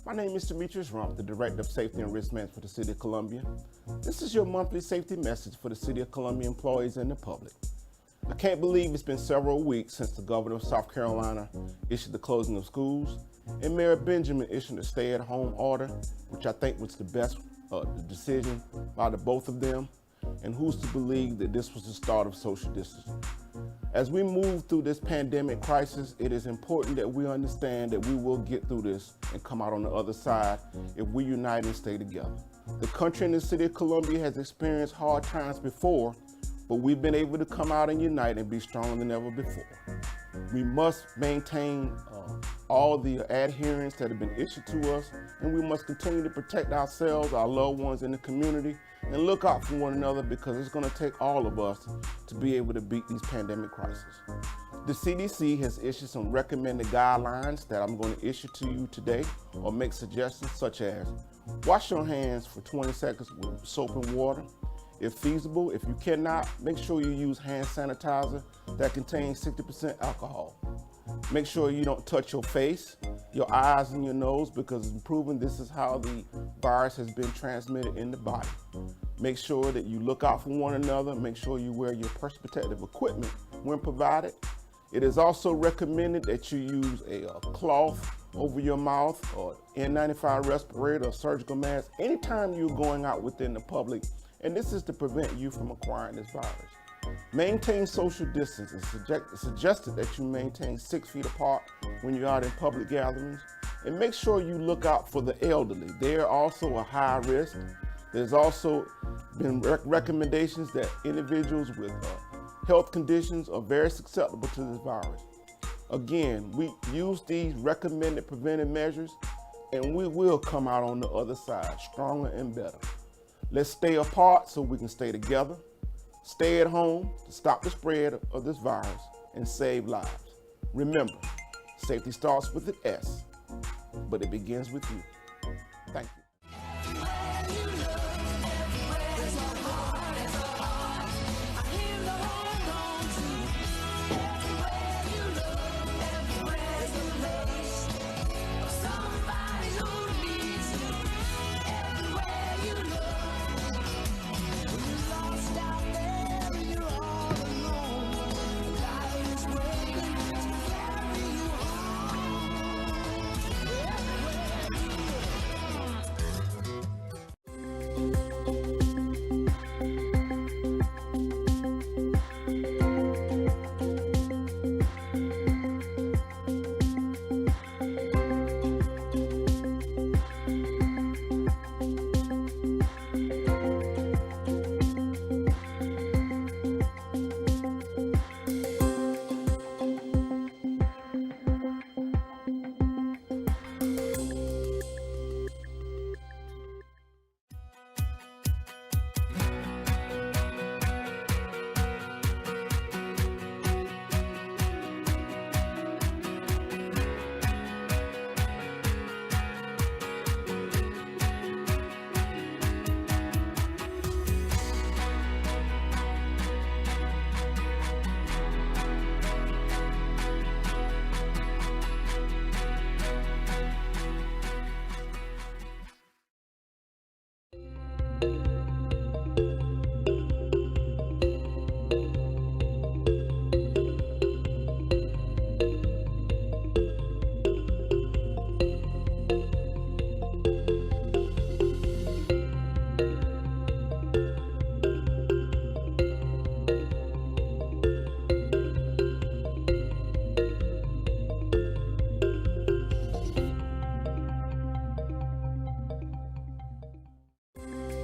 My name is Demetrius Rump, the Director of Safety and Risk Management for the City of Columbia. This is your monthly safety message for the City of Columbia employees and the public. I can't believe it's been several weeks since the Governor of South Carolina issued the closing of schools, and Mayor Benjamin issued a stay-at-home order, which I think was the best decision by the both of them. And who's to believe that this was the start of social distancing? As we move through this pandemic crisis, it is important that we understand that we will get through this and come out on the other side if we unite and stay together. The country and the City of Columbia has experienced hard times before, but we've been able to come out and unite and be stronger than ever before. We must maintain all the adherence that have been issued to us, and we must continue to protect ourselves, our loved ones in the community, and look out for one another, because it's going to take all of us to be able to beat these pandemic crises. The CDC has issued some recommended guidelines that I'm going to issue to you today, or make suggestions such as wash your hands for 20 seconds with soap and water. If feasible, if you cannot, make sure you use hand sanitizer that contains 60% alcohol. Make sure you don't touch your face, your eyes, and your nose, because it's proven this is how the virus has been transmitted in the body. Make sure that you look out for one another. Make sure you wear your personal protective equipment when provided. It is also recommended that you use a cloth over your mouth, or N95 respirator, or surgical mask anytime you're going out within the public, and this is to prevent you from acquiring this virus. Maintain social distance. It's suggested that you maintain 6 feet apart when you're out in public gatherings, and make sure you look out for the elderly. They're also a high risk. There's also been recommendations that individuals with health conditions are very susceptible to this virus. Again, we use these recommended preventive measures, and we will come out on the other side stronger and better. Let's stay apart so we can stay together. Stay at home to stop the spread of this virus and save lives. Remember, safety starts with an S, but it begins with you. Thank you.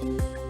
you.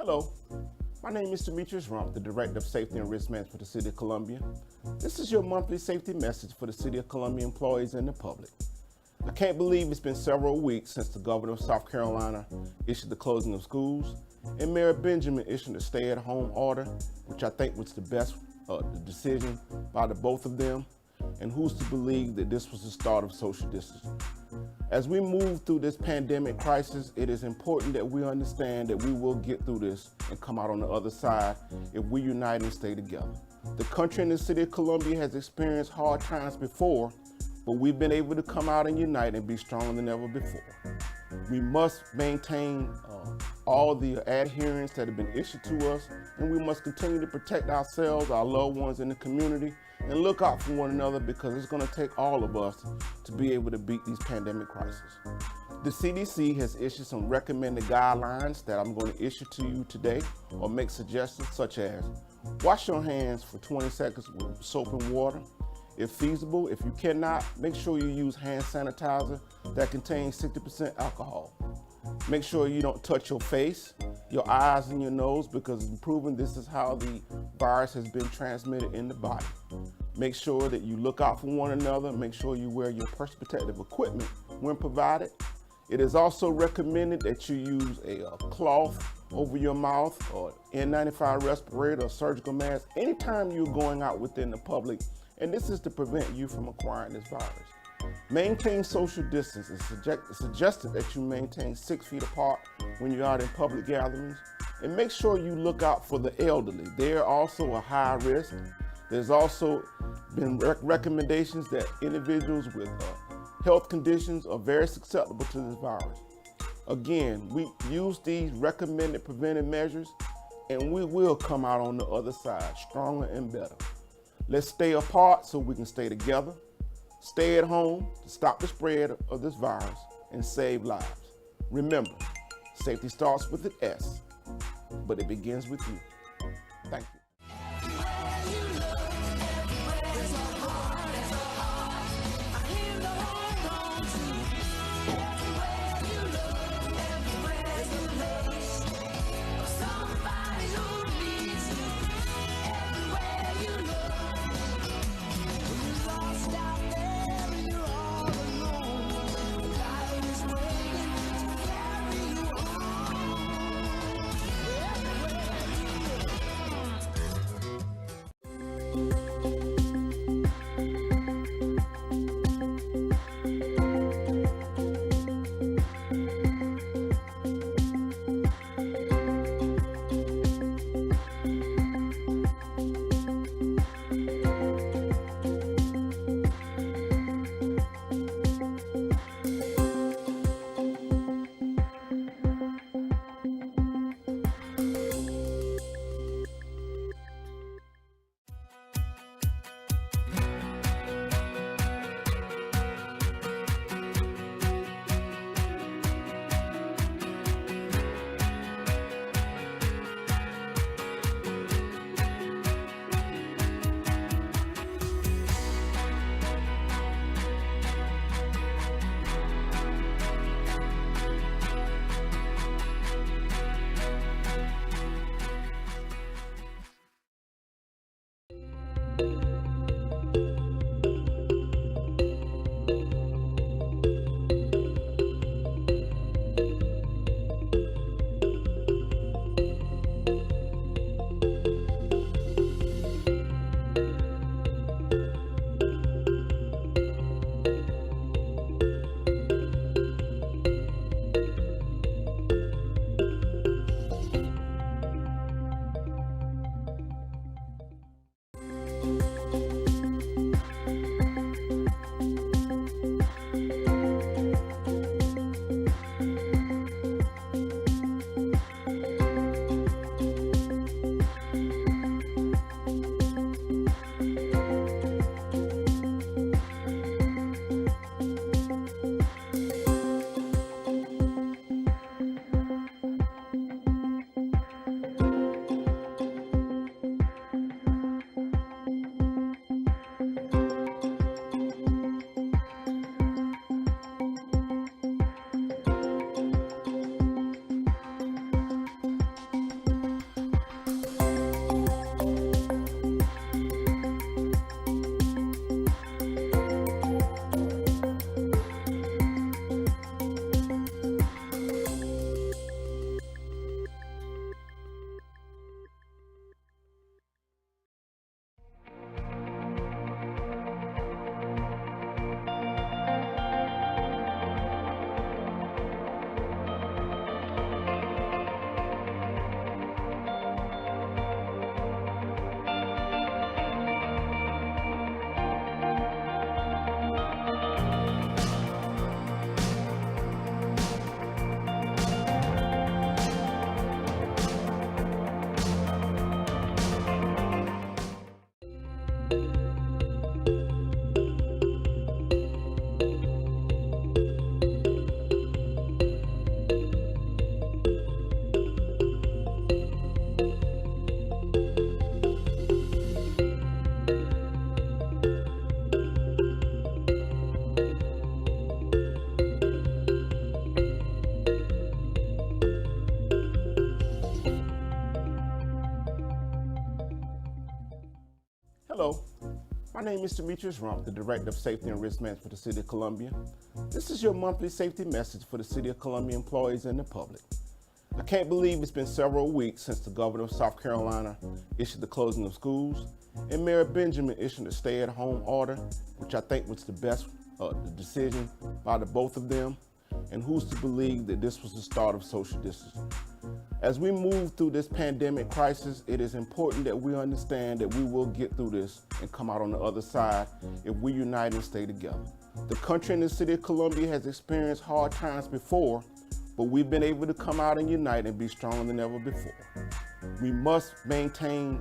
Hello, my name is Demetrius Rump, the Director of Safety and Risk Management for the City of Columbia. This is your monthly safety message for the City of Columbia employees and the public. I can't believe it's been several weeks since the Governor of South Carolina issued the closing of schools and Mayor Benjamin issued a stay-at-home order, which I think was the best decision by the both of them. And who's to believe that this was the start of social distancing? As we move through this pandemic crisis, it is important that we understand that we will get through this and come out on the other side if we unite and stay together. The country and the City of Columbia has experienced hard times before, but we've been able to come out and unite and be stronger than ever before. We must maintain all the adherence that have been issued to us, and we must continue to protect ourselves, our loved ones in the community, and look out for one another, because it's going to take all of us to be able to beat these pandemic crises. The CDC has issued some recommended guidelines that I'm going to issue to you today, or make suggestions such as wash your hands for 20 seconds with soap and water. If feasible, if you cannot, make sure you use hand sanitizer that contains 60% alcohol. Make sure you don't touch your face, your eyes, and your nose, because it's proven this is how the virus has been transmitted in the body. Make sure that you look out for one another. Make sure you wear your personal protective equipment when provided. It is also recommended that you use a cloth over your mouth, or N95 respirator, or surgical mask anytime you're going out within the public, and this is to prevent you from acquiring this virus. Maintain social distance. It's suggested that you maintain 6 feet apart when you're out in public gatherings, and make sure you look out for the elderly. They're also a high risk. There's also been recommendations that individuals with health conditions are very susceptible to this virus. Again, we use these recommended preventive measures, and we will come out on the other side stronger and better. Let's stay apart so we can stay together. Stay at home to stop the spread of this virus and save lives. Remember, safety starts with an S, but it begins with you. Thank you. My name is Demetrius Rump, the Director of Safety and Risk Management for the City of Columbia. This is your monthly safety message for the City of Columbia employees and the public. I can't believe it's been several weeks since the Governor of South Carolina issued the closing of schools, and Mayor Benjamin issued a stay-at-home order, which I think was the best decision by the both of them. And who's to believe that this was the start of social distancing? As we move through this pandemic crisis, it is important that we understand that we will get through this and come out on the other side if we unite and stay together. The country and the City of Columbia has experienced hard times before, but we've been able to come out and unite and be stronger than ever before. We must maintain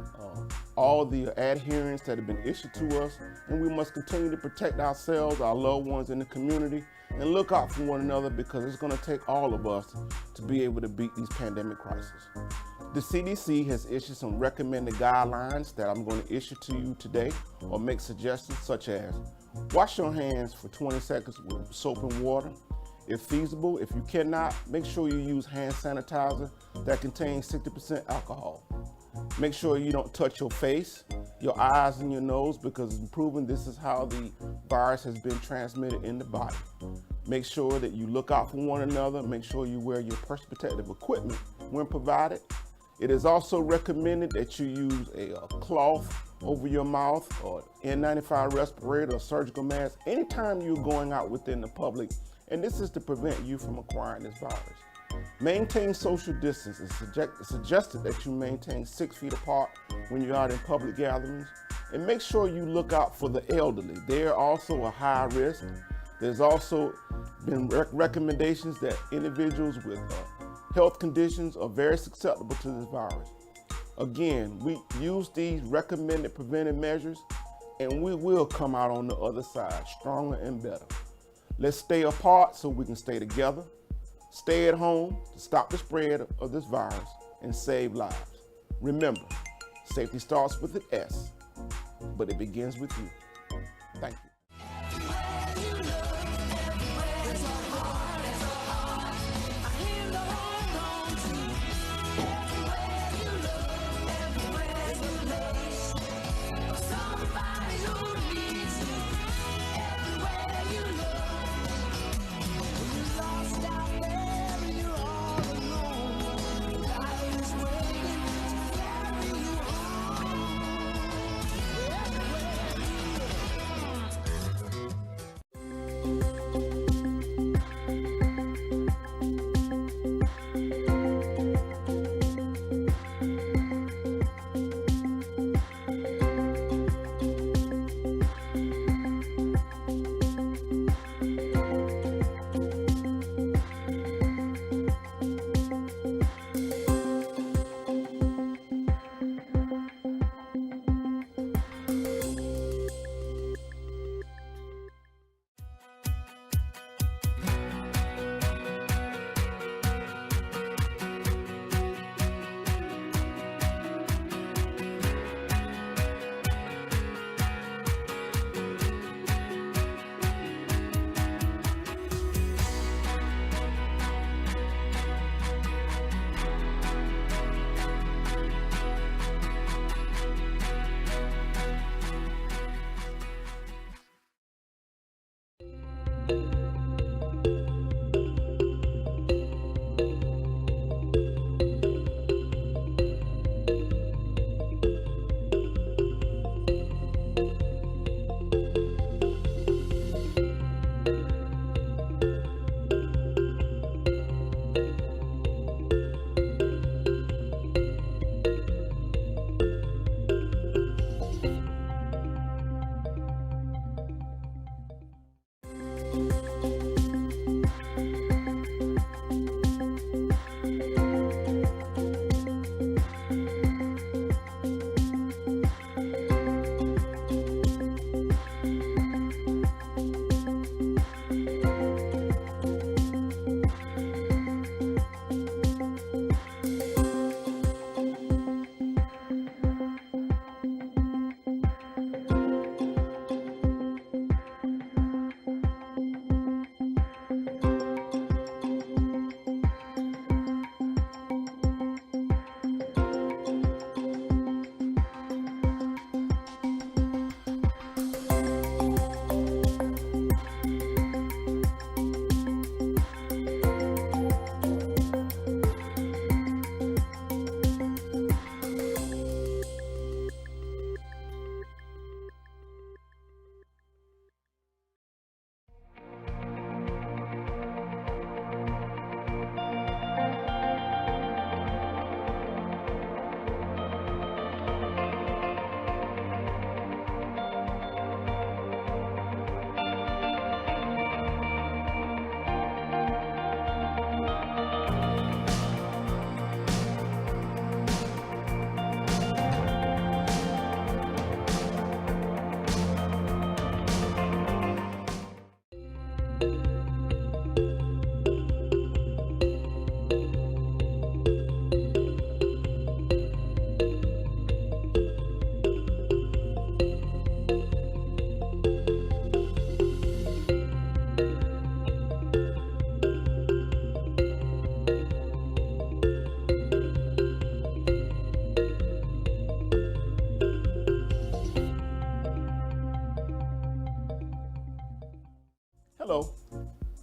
all the adherence that have been issued to us, and we must continue to protect ourselves, our loved ones in the community, and look out for one another, because it's going to take all of us to be able to beat these pandemic crises. The CDC has issued some recommended guidelines that I'm going to issue to you today, or make suggestions such as wash your hands for 20 seconds with soap and water. If feasible, if you cannot, make sure you use hand sanitizer that contains 60% alcohol. Make sure you don't touch your face, your eyes, and your nose, because it's proven this is how the virus has been transmitted in the body. Make sure that you look out for one another. Make sure you wear your personal protective equipment when provided. It is also recommended that you use a cloth over your mouth, or N95 respirator, or surgical mask anytime you're going out within the public, and this is to prevent you from acquiring this virus. Maintain social distance. It's suggested that you maintain 6 feet apart when you're out in public gatherings, and make sure you look out for the elderly. They're also a high risk. There's also been recommendations that individuals with health conditions are very susceptible to this virus. Again, we use these recommended preventive measures, and we will come out on the other side stronger and better. Let's stay apart so we can stay together. Stay at home to stop the spread of this virus and save lives. Remember, safety starts with an S, but it begins with you. Thank you.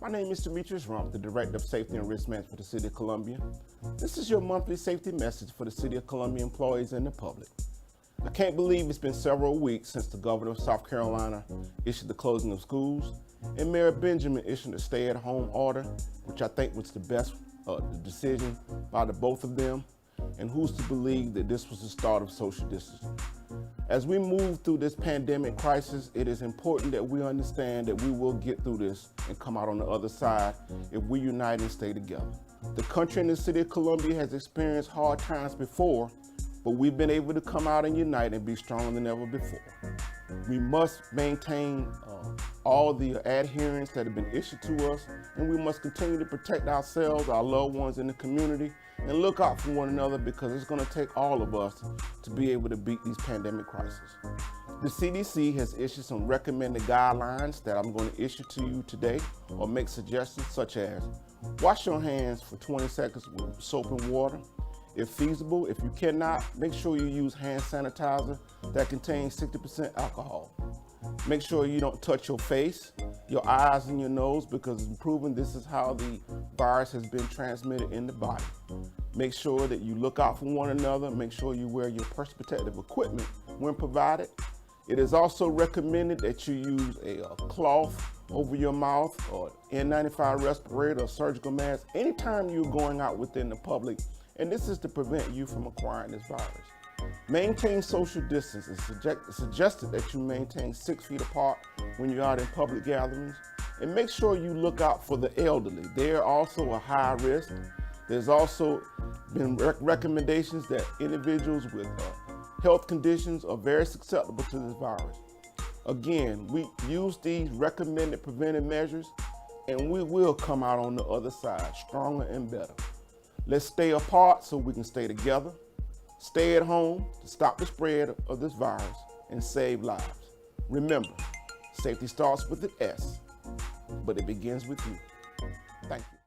My name is Demetrius Rump, the Director of Safety and Risk Management for the City of Columbia. This is your monthly safety message for the City of Columbia employees and the public. I can't believe it's been several weeks since the Governor of South Carolina issued the closing of schools, and Mayor Benjamin issued a stay-at-home order, which I think was the best decision by the both of them. And who's to believe that this was the start of social distancing? As we move through this pandemic crisis, it is important that we understand that we will get through this and come out on the other side if we unite and stay together. The country and the City of Columbia has experienced hard times before, but we've been able to come out and unite and be stronger than ever before. We must maintain all the adherence that have been issued to us, and we must continue to protect ourselves, our loved ones in the community, and look out for one another, because it's going to take all of us to be able to beat these pandemic crises. The CDC has issued some recommended guidelines that I'm going to issue to you today, or make suggestions such as wash your hands for 20 seconds with soap and water. If feasible, if you cannot, make sure you use hand sanitizer that contains 60% alcohol. Make sure you don't touch your face, your eyes, and your nose, because it's proven this is how the virus has been transmitted in the body. Make sure that you look out for one another. Make sure you wear your personal protective equipment when provided. It is also recommended that you use a cloth over your mouth, or N95 respirator, or surgical mask anytime you're going out within the public, and this is to prevent you from acquiring this virus. Maintain social distance. It's suggested that you maintain 6 feet apart when you're out in public gatherings, and make sure you look out for the elderly. They're also a high risk. There's also been recommendations that individuals with health conditions are very susceptible to this virus. Again, we use these recommended preventive measures, and we will come out on the other side stronger and better. Let's stay apart so we can stay together. Stay at home to stop the spread of this virus and save lives. Remember, safety starts with an S, but it begins with you. Thank you.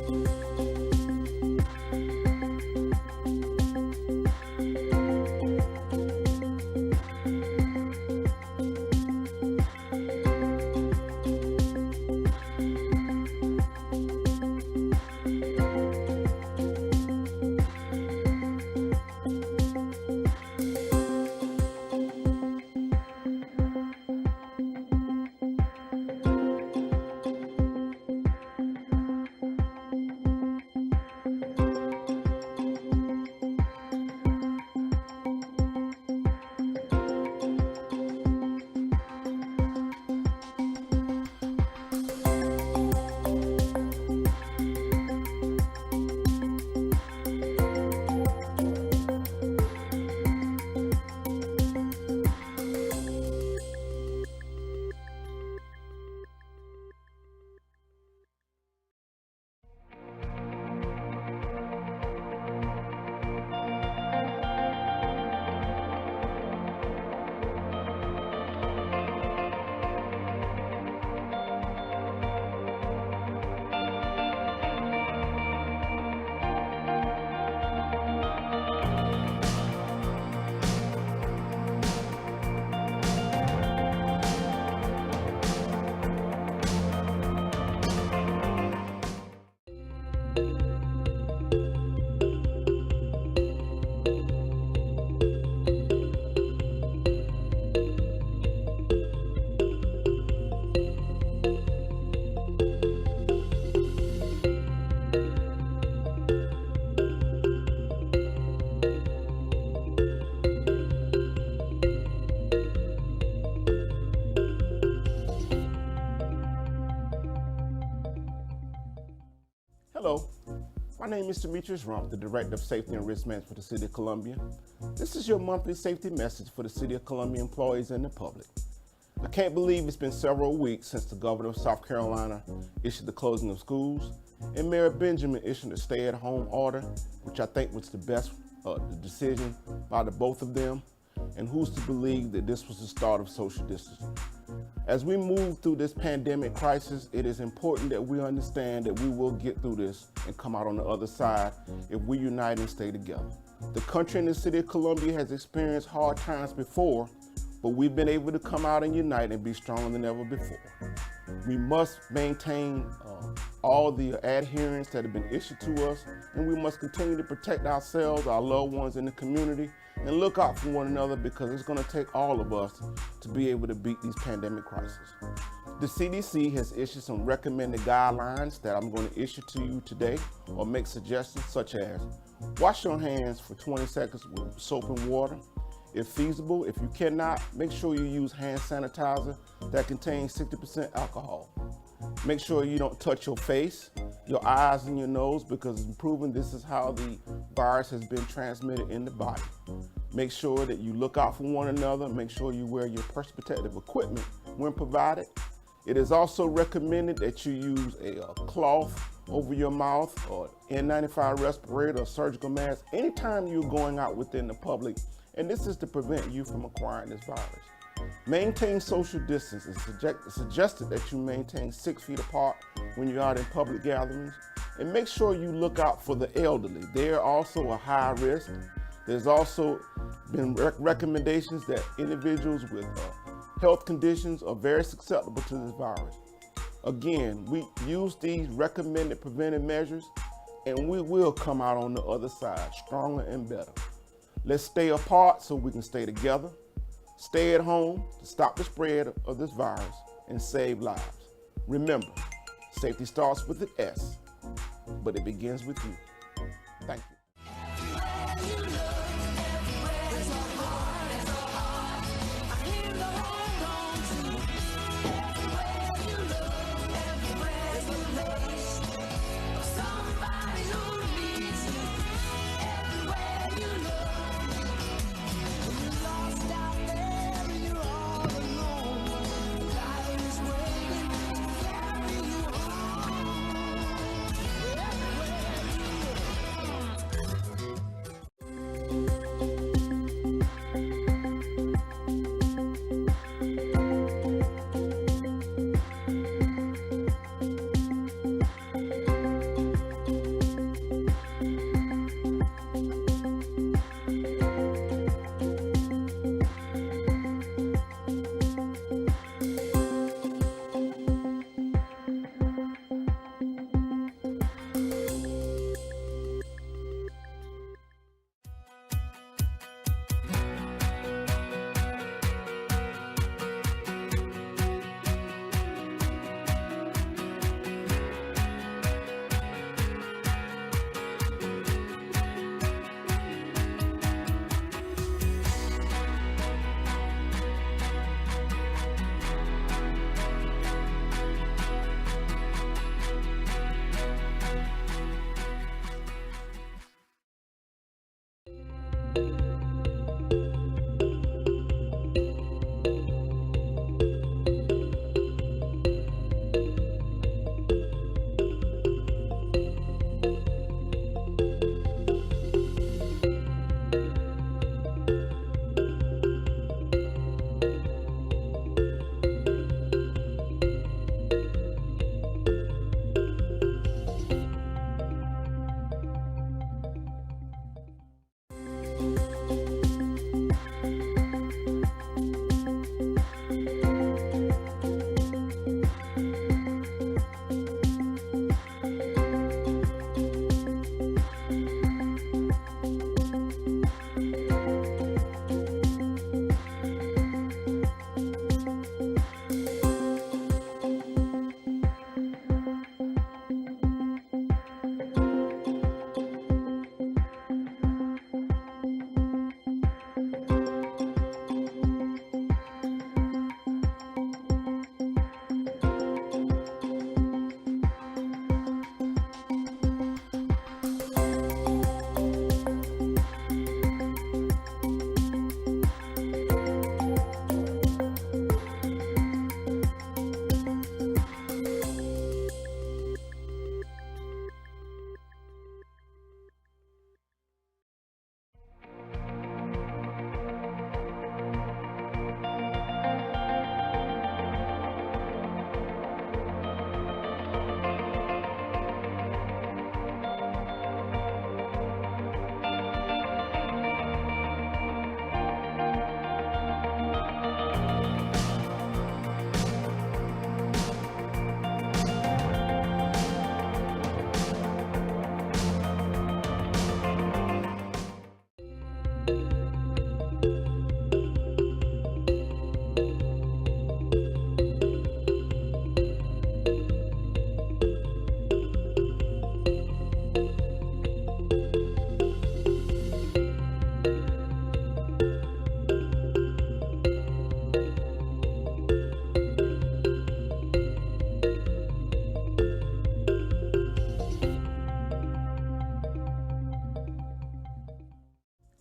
You. Hello, my name is Demetrius Rump, the Director of Safety and Risk Management for the City of Columbia. This is your monthly safety message for the City of Columbia employees and the public. I can't believe it's been several weeks since the Governor of South Carolina issued the closing of schools, and Mayor Benjamin issued a stay-at-home order, which I think was the best decision by the both of them. And who's to believe that this was the start of social distancing? As we move through this pandemic crisis, it is important that we understand that we will get through this and come out on the other side if we unite and stay together. The country and the City of Columbia has experienced hard times before, but we've been able to come out and unite and be stronger than ever before. We must maintain all the adherence that have been issued to us, and we must continue to protect ourselves, our loved ones in the community, and look out for one another, because it's going to take all of us to be able to beat these pandemic crises. The CDC has issued some recommended guidelines that I'm going to issue to you today, or make suggestions such as wash your hands for 20 seconds with soap and water. If feasible, if you cannot, make sure you use hand sanitizer that contains 60% alcohol. Make sure you don't touch your face, your eyes, and your nose, because it's proven this is how the virus has been transmitted in the body. Make sure that you look out for one another. Make sure you wear your personal protective equipment when provided. It is also recommended that you use a cloth over your mouth, or N95 respirator, or surgical mask anytime you're going out within the public, and this is to prevent you from acquiring this virus. Maintain social distance. It's suggested that you maintain 6 feet apart when you're out in public gatherings, and make sure you look out for the elderly. They're also a high risk. There's also been recommendations that individuals with health conditions are very susceptible to this virus. Again, we use these recommended preventive measures, and we will come out on the other side stronger and better. Let's stay apart so we can stay together. Stay at home to stop the spread of this virus and save lives. Remember, safety starts with an S, but it begins with you. Thank you.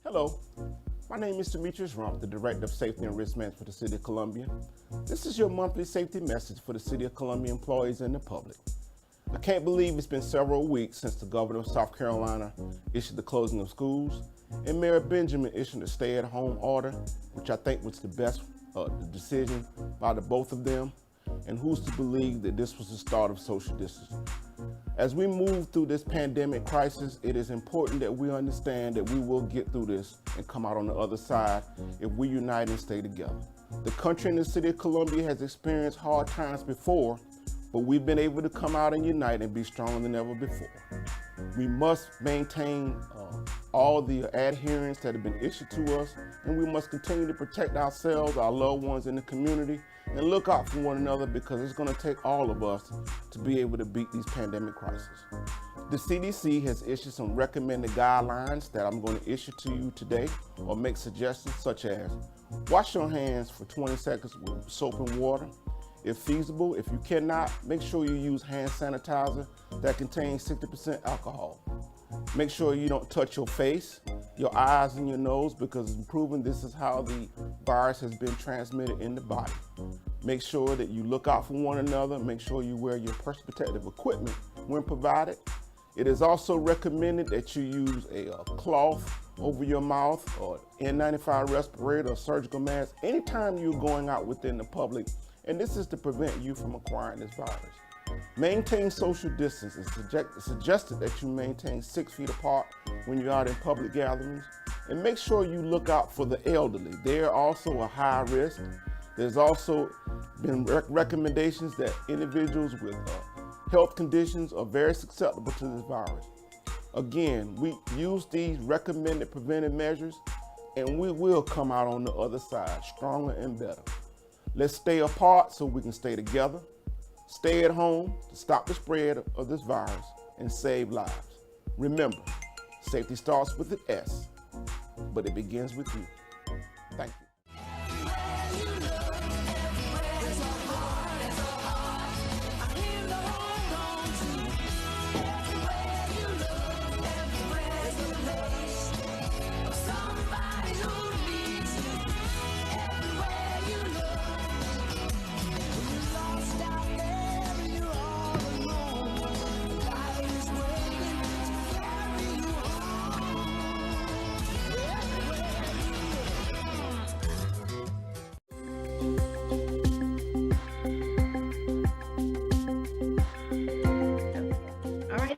Hello, my name is Demetrius Rump, the Director of Safety and Risk Management for the City of Columbia. This is your monthly safety message for the City of Columbia employees and the public. I can't believe it's been several weeks since the Governor of South Carolina issued the closing of schools, and Mayor Benjamin issued a stay-at-home order, which I think was the best decision by the both of them. And who's to believe that this was the start of social distancing? As we move through this pandemic crisis, it is important that we understand that we will get through this and come out on the other side if we unite and stay together. The country and the City of Columbia has experienced hard times before, but we've been able to come out and unite and be stronger than ever before. We must maintain all the adherence that have been issued to us, and we must continue to protect ourselves, our loved ones in the community, and look out for one another, because it's going to take all of us to be able to beat these pandemic crises. The CDC has issued some recommended guidelines that I'm going to issue to you today, or make suggestions such as wash your hands for 20 seconds with soap and water. If feasible, if you cannot, make sure you use hand sanitizer that contains 60% alcohol. Make sure you don't touch your face, your eyes, and your nose, because it's proven this is how the virus has been transmitted in the body. Make sure that you look out for one another. Make sure you wear your personal protective equipment when provided. It is also recommended that you use a cloth over your mouth, or N95 respirator, or surgical mask anytime you're going out within the public, and this is to prevent you from acquiring this virus. Maintain social distance. It's suggested that you maintain 6 feet apart when you're out in public gatherings, and make sure you look out for the elderly. They are also a high risk. There's also been recommendations that individuals with health conditions are very susceptible to this virus. Again, we use these recommended preventive measures, and we will come out on the other side stronger and better. Let's stay apart so we can stay together. Stay at home to stop the spread of this virus and save lives. Remember, safety starts with an S, but it begins with you. Thank you.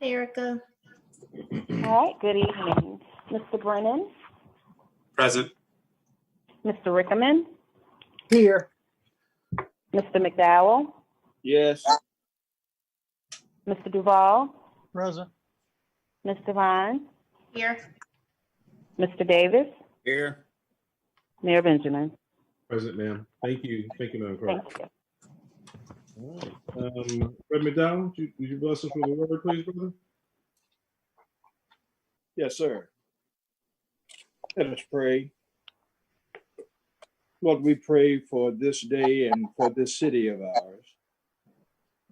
Erica. All right, good evening. Mr. Brennan? Present. Mr. Rickerman? Here. Mr. McDowell? Yes. Mr. Duval? Present. Ms. Devine? Here. Mr. Davis? Here. Mayor Benjamin? Present, ma'am. Thank you. Thank you, Madam Clerk. Thank you. Fred McDowell, would you bless us with a word, please, brother? Yes, sir. Let us pray. Lord, we pray for this day and for this city of ours.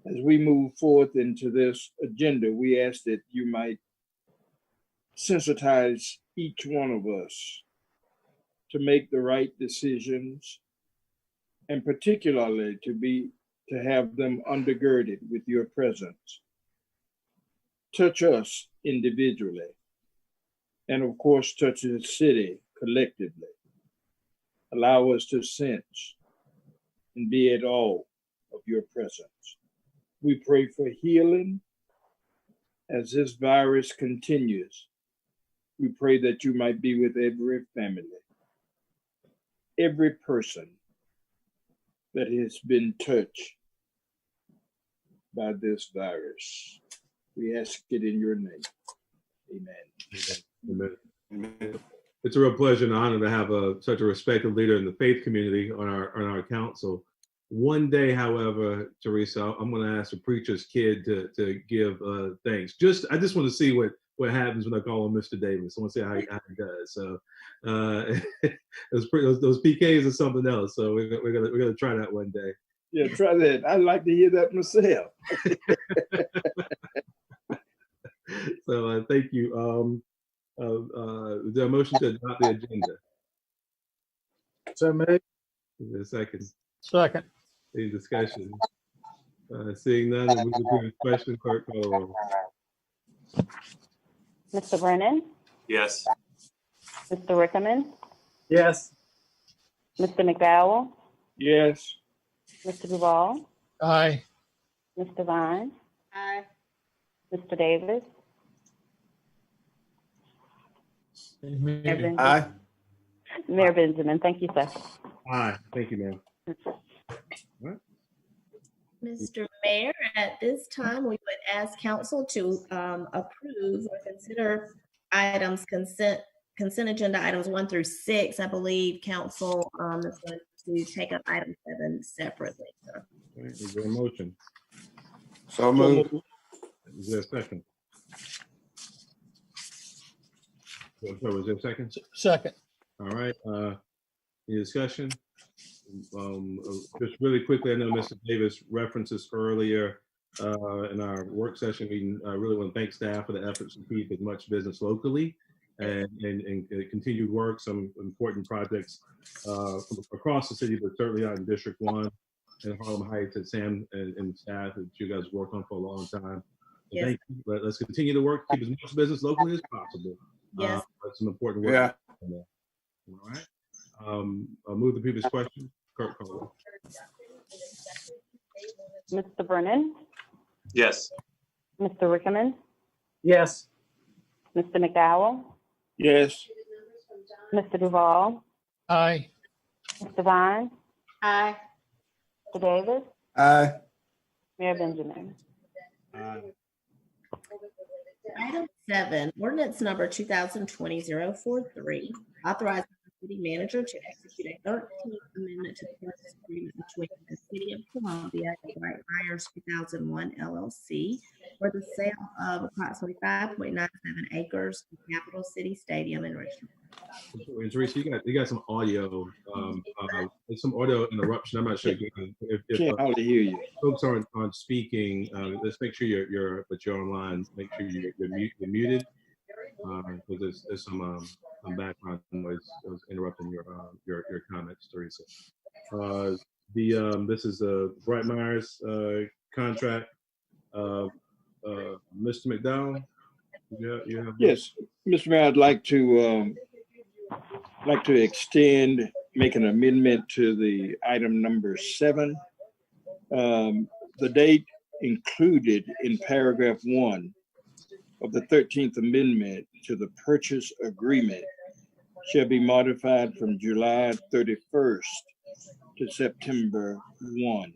As we move forth into this agenda, we ask that you might sensitize each one of us to make the right decisions, and particularly to have them undergirded with your presence. Touch us individually, and of course, touch the city collectively. Allow us to sense and be at awe of your presence. We pray for healing as this virus continues. We pray that you might be with every family, every person that has been touched by this virus. We ask it in your name. Amen. Amen. Amen. The it's a real pleasure and honor to have such a respected leader in the faith community on our council. One day, however, Teresa, I'm going to ask a preacher's kid to give thanks. I just want to see what happens when I call him Mr. Davis. I want to see how he does. So those PKs are something else. So we're gonna try that one day. Yeah, try that. I'd like to hear that myself. So thank you. Is there a motion to adopt the agenda? So moved. Is there a second? Second. Any discussion? Seeing none, we'll move to the question. Clerk, call the roll. Mr. Brennan, Yes. Mr. Rickerman, Yes. Mr. McDowell, Yes. Mr. Duval, Aye. Mr. Vine, Aye. Mr. Davis, Mayor Benjamin. Aye. Mayor Benjamin, thank you, sir. Aye. Thank you, ma'am. Mr. Mayor, at this time, we would ask council to approve or consider items consent agenda items 1 through 6. I believe council is going to take up item 7 separately. So. All right, is there a motion? So moved. Is there a second? So is there a second? Second. All right. Any discussion? Just really quickly, I know Mr. Davis referenced this earlier in our work session. We really want to thank staff for the efforts to keep as much business locally and continued work, some important projects from across the city, but certainly out in District 1 and Harlem Heights that Sam and staff that you guys worked on for a long time. Yes. Thank you. Let's continue to work, keep as much business locally as possible. Yes. That's some important work. Yeah. All right. I'll move the previous question. Clerk, call the roll. Mr. Brennan, Yes. Mr. Rickerman, Yes. Mr. McDowell, Yes. Mr. Duval, Aye. Mr. Vine, Aye. Mr. Davis, Aye. Mayor Benjamin. Item 7, ordinance number 2020-043, authorizing the city manager to execute a 13th amendment to the purchase agreement between the City of Columbia and White Myers 2001 LLC for the sale of approximately 5.97 acres of Capital City Stadium in Richmond. And Teresa, you got some audio. There's some audio interruption. I'm not sure if Can't hardly hear you. folks aren't speaking. Let's make sure you're online. Make sure you're muted. Because there's some background noise that was interrupting your comments, Teresa. This is the Bright Myers contract. Mr. McDowell, you have Yes, Mr. Mayor, I'd like to make an amendment to the item number 7. The date included in paragraph 1 of the 13th Amendment to the purchase agreement shall be modified from July 31st to September 1,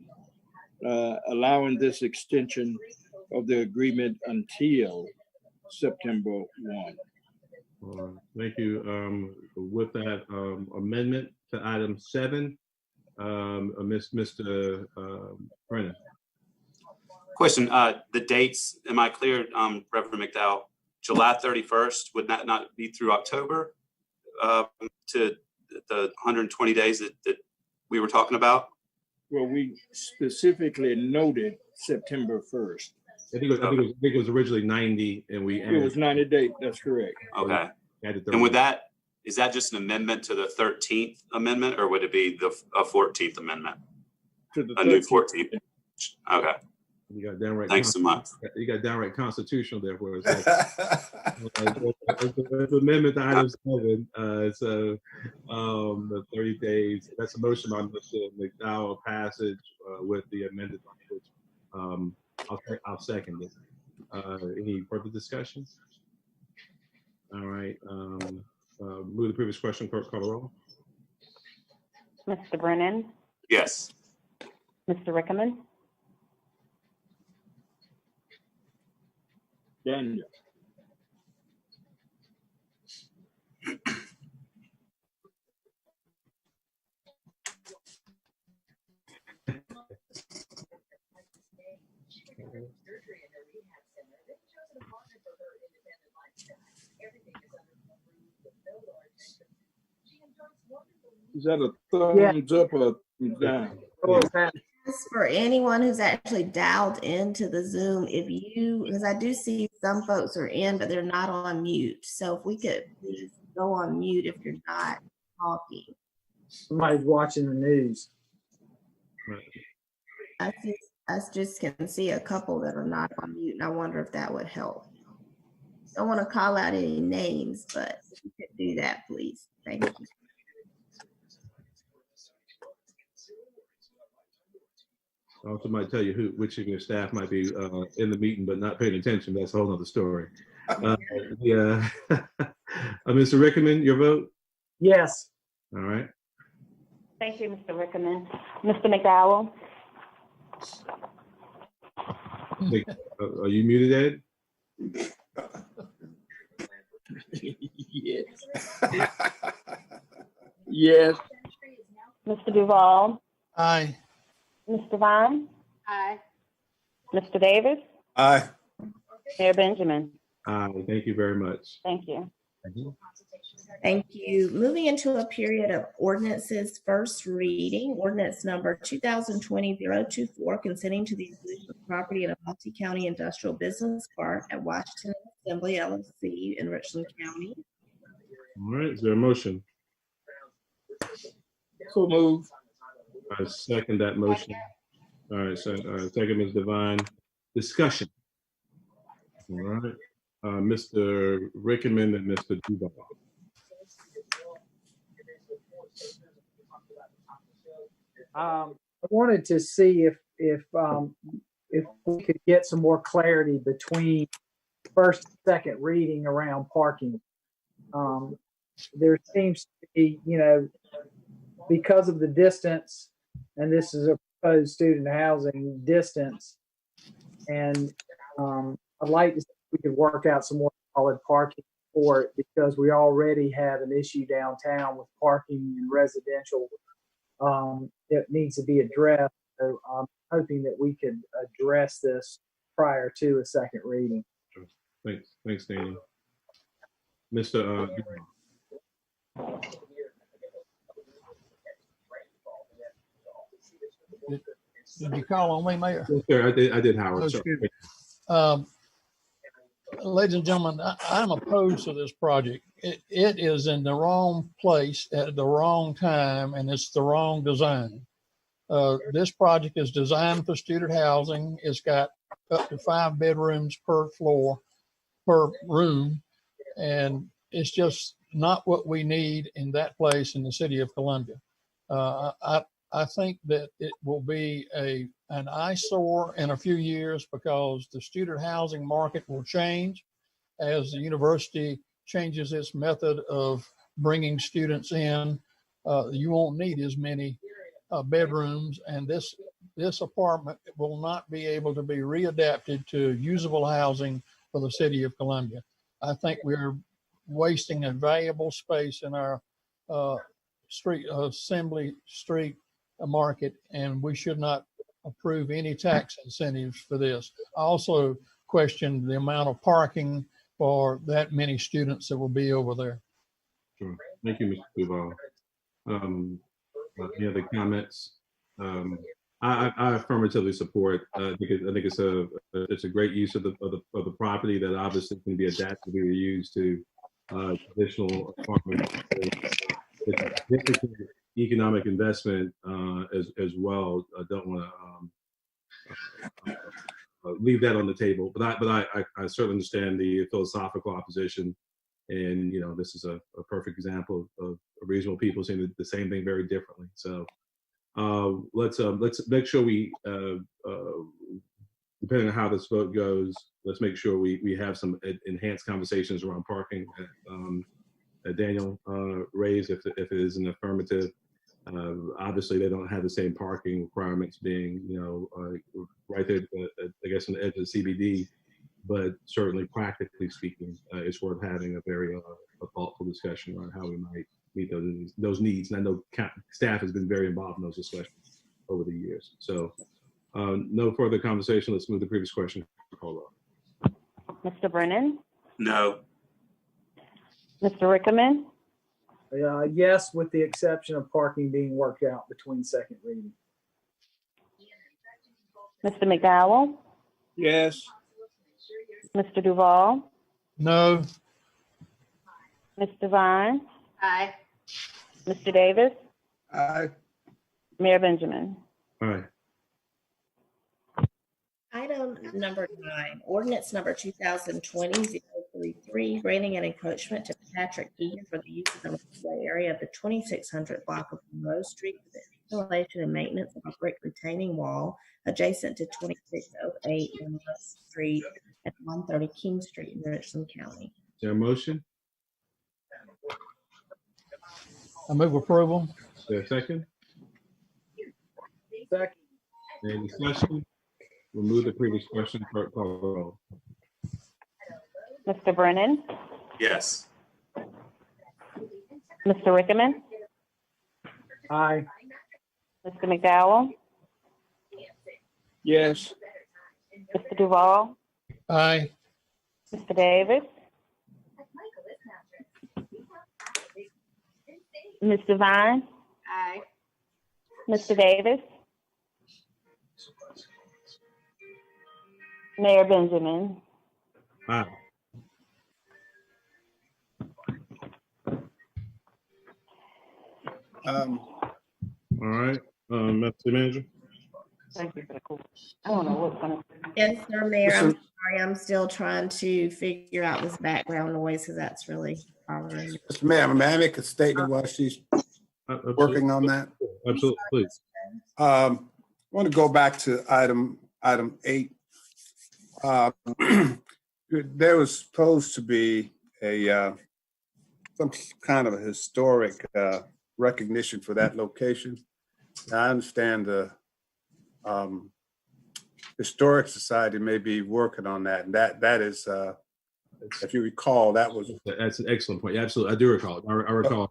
allowing this extension of the agreement until September 1. Thank you. With that amendment to item 7, Mr. Brennan. Question, the dates, am I clear, Reverend McDowell? July 31st, would that not be through October to the 120 days that we were talking about? Well, we specifically noted September 1st. I think it was originally 90, and we It was 90 days, that's correct. Okay. added 30. And is that just an amendment to the 13th amendment, or would it be a 14th amendment? To the A new 13th. 14th? Okay, You got downright. thanks so much. You got downright constitutional there for us. It's amendment to item 7. The 30 days. That's a motion by Mr. McDowell passage with the amended language. I'll second it. Any further discussion? All right. Move the previous question. Clerk, call the roll. Mr. Brennan, Yes. Mr. Rickerman, Daniel. Is that a thumbs up or a thumbs down? For anyone who's actually dialed into the Zoom, because I do see some folks are in, but they're not on mute. So if we could please go on mute if you're not talking. Somebody's watching the news. I just can see a couple that are not on mute, and I wonder if that would help. Don't want to call out any names, but if you could do that, please. Thank you. I also might tell you which of your staff might be in the meeting but not paying attention. That's a whole other story. Yeah. Mr. Rickman, your vote? Yes. All right. Thank you, Mr. Rickman. Mr. McDowell? Are you muted, Ed? Yes. Yes. Mr. Duval? Aye. Mr. Vaughn? Aye. Mr. Davis? Aye. Mayor Benjamin? Thank you very much. Thank you. Thank you. Moving into a period of ordinances first reading, ordinance number 2020-024, consenting to the inclusion of property in a multi-county industrial business park at Washington Assembly LLC in Richland County. All right. Is there a motion? So move. I second that motion. All right. So second, Ms. Devine. Discussion. All right. Mr. Rickman and Mr. Duval. I wanted to see if we could get some more clarity between first and second reading around parking. There seems to be, because of the distance, and this is a proposed student housing distance, and I'd like to see if we could work out some more solid parking for it, because we already have an issue downtown with parking and residential that needs to be addressed. So I'm hoping that we could address this prior to a second reading. Thanks, Danny. Mr. Did you call on me, Mayor? Sir, I did, Howard. Oh, Sorry. excuse me. Ladies and gentlemen, I'm opposed to this project. It is in the wrong place at the wrong time, and it's the wrong design. This project is designed for student housing. It's got up to 5 bedrooms per floor, per room, and it's just not what we need in that place in the city of Columbia. I think that it will be an eyesore in a few years, because the student housing market will change as the university changes its method of bringing students in. You won't need as many bedrooms, and this apartment will not be able to be readapted to usable housing for the city of Columbia. I think we're wasting a valuable space in our Assembly Street market, and we should not approve any tax incentives for this. I also question the amount of parking for that many students that will be over there. Sure. Thank you, Mr. Duval. Any other comments? I affirmatively support. I think it's a great use of the property that obviously can be adapted to be used to additional apartments. It's a significant economic investment as well. I don't want to leave that on the table, but I certainly understand the philosophical opposition, and this is a perfect example of regional people saying the same thing very differently. So let's make sure we, depending on how this vote goes, let's make sure we have some enhanced conversations around parking. Daniel raised if it is an affirmative. Obviously, they don't have the same parking requirements being, right there, I guess, on the edge of the CBD. But certainly, practically speaking, it's worth having a very thoughtful discussion around how we might meet those needs. And I know staff has been very involved in those discussions over the years. So, no further conversation. Let's move to the previous question. Mr. Brennan? No. Mr. Rickman? Yes, with the exception of parking being worked out between second reading. Mr. McDowell? Yes. Mr. Duval? No. Ms. Devine? Aye. Mr. Davis? Aye. Mayor Benjamin? All right. Item number 9, ordinance number 2020-033, granting an encroachment to Patrick Keegan for the use of the right-of-way area of the 2600 block of Monroe Street for the installation and maintenance of a brick retaining wall adjacent to 2608 Monroe Street at 130 King Street in Richland County. Is there a motion? I move approval. Is there a second? Second. Any discussion? We'll move the previous question. Clerk, call the roll. Mr. Brennan? Yes. Mr. Rickaman? Aye. Mr. McDowell? Yes. Mr. Duval? Aye. Mr. Davis? Ms. Devine? Aye. Mr. Davis? Mayor Benjamin? Aye. All right, Mr. Manager. Thank you for the call. I don't know what's gonna. Yes, sir, Mayor. I'm sorry. I'm still trying to figure out this background noise because that's really bothering me. Mr. Mayor, may I make a statement while she's working on that? Absolutely, please. I want to go back to item 8. There was supposed to be some kind of a historic recognition for that location. I understand the Historic Society may be working on that, and that is, if you recall, that was. That's an excellent point. Yeah, absolutely. I do recall. I recall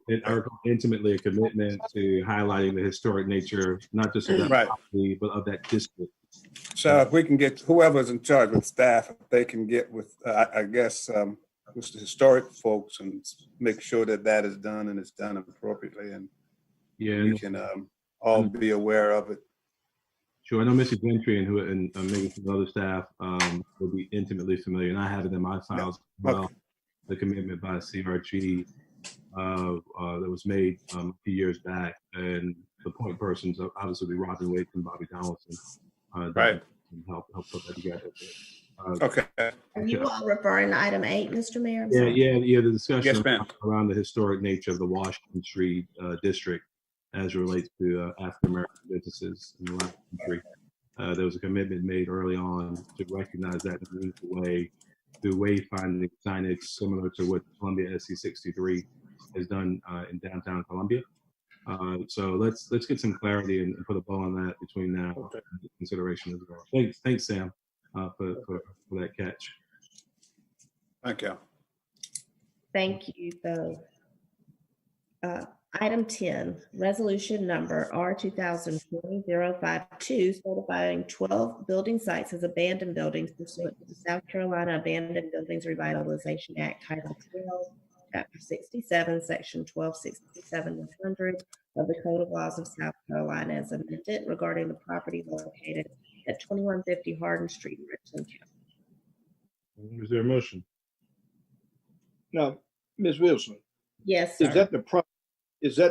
intimately a commitment to highlighting the historic nature, not just of that Right. property, but of that district. So if we can get whoever's in charge with staff, if they can get with, I guess, with the historic folks and make sure that that is done and it's done appropriately, and Yeah, we can all be aware of it. sure. I know Mr. Gentry and maybe some other staff will be intimately familiar, and I have it in my files as well. Okay. The commitment by CRG that was made a few years back, and the point persons obviously Robin Wade and Bobby Donaldson. Right. And help put that together. Okay. Are you all referring to item 8, Mr. Mayor? I'm Yeah, sorry. the discussion Yes, ma'am. around the historic nature of the Washington Street district as it relates to African American businesses in the last century. There was a commitment made early on to recognize that in a meaningful way through wayfinding signage similar to what Columbia SC 63 has done in downtown Columbia. So let's get some clarity and put a bow on that between now and consideration as well. Thanks, Sam, for that catch. Thank you. Thank you, though. Item 10, resolution number R 2020-052, certifying 12 building sites as abandoned buildings pursuant to the South Carolina Abandoned Buildings Revitalization Act, Title 12, Chapter 67, Section 1267-100 of the Code of Laws of South Carolina as amended regarding the property located at 2150 Hardin Street, Richland County. Is there a motion? Now, Ms. Wilson, Yes, sir. is that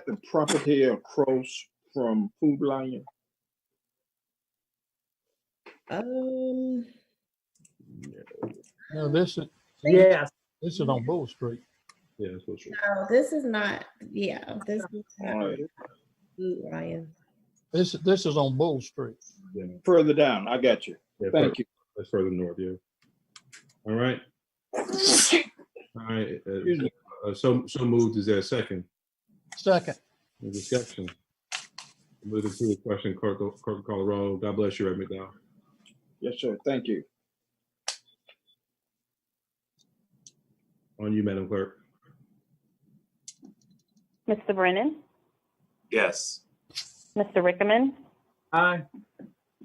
the property across from Food Lion? No, this is Yes. on Bull Street. Yeah, that's what No, this is not, yeah, this is All not right. Food Lion. This is on Bull Street. Further down, I got you. Yeah, Thank you. that's further north, yeah. All right. All right. So moved. Is there a second? Second. Any discussion? Moving to the question, clerk call the roll. God bless you, Ed McDowell. Yes, sir. Thank you. On you, Madam Clerk. Mr. Brennan? Yes. Mr. Rickaman? Aye.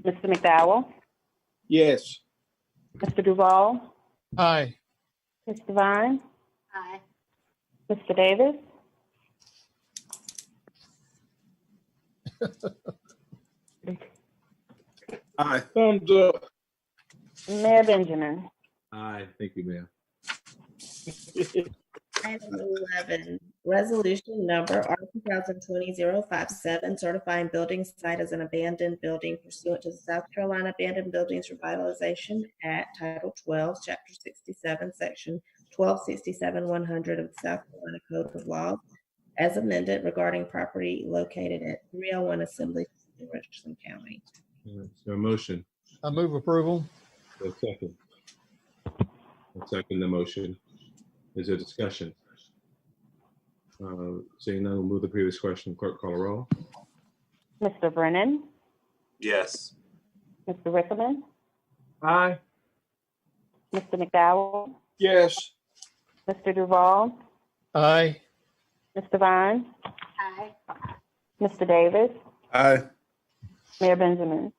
Mr. McDowell? Yes. Mr. Duval? Aye. Ms. Devine? Aye. Mr. Davis? Aye. Thumbs up. Mayor Benjamin. Aye. Thank you, Mayor. Item 11, resolution number R 2020-057, certifying building site as an abandoned building pursuant to the South Carolina Abandoned Buildings Revitalization Act, Title 12, Chapter 67, Section 1267-100 of the South Carolina Code of Laws, as amended regarding property located at 301 Assembly in Richland County. Is there a motion? I move approval. A second. I second the motion. Is there discussion? Seeing none, we'll move the previous question. Clerk, call a roll. Mr. Brennan, Yes. Mr. Rickman, Aye. Mr. McDowell, Yes. Mr. Duval, Aye. Mr. Vine. Aye. Mr. Davis, Aye. Mayor Benjamin.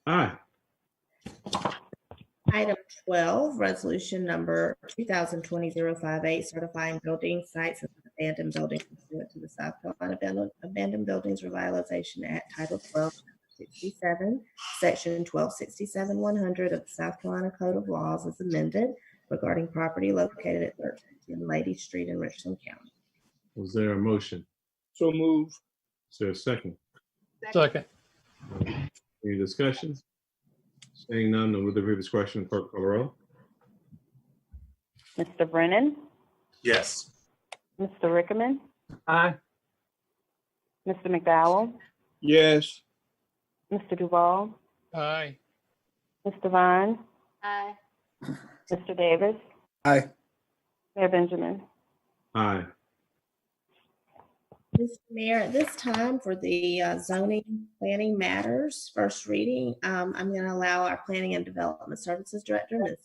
Aye. Item 12, resolution number 2020-058, certifying building sites as an abandoned building pursuant to the South Carolina Abandoned Buildings Revitalization Act, Title 12, Chapter 67, Section 1267-100 of the South Carolina Code of Laws as amended regarding property located at 13 Lady Street in Richland County. Was there a motion? So move. Is there a second? Second. Any discussion? Seeing none, we'll move the previous question. Clerk, call a roll. Mr. Brennan, Yes. Mr. Rickman, Aye. Mr. McDowell, Yes. Mr. Duval, Aye. Mr. Vine. Aye. Mr. Davis, Aye. Mayor Benjamin. Aye. Mr. Mayor, at this time for the zoning planning matters, first reading, I'm going to allow our Planning and Development Services Director, Ms.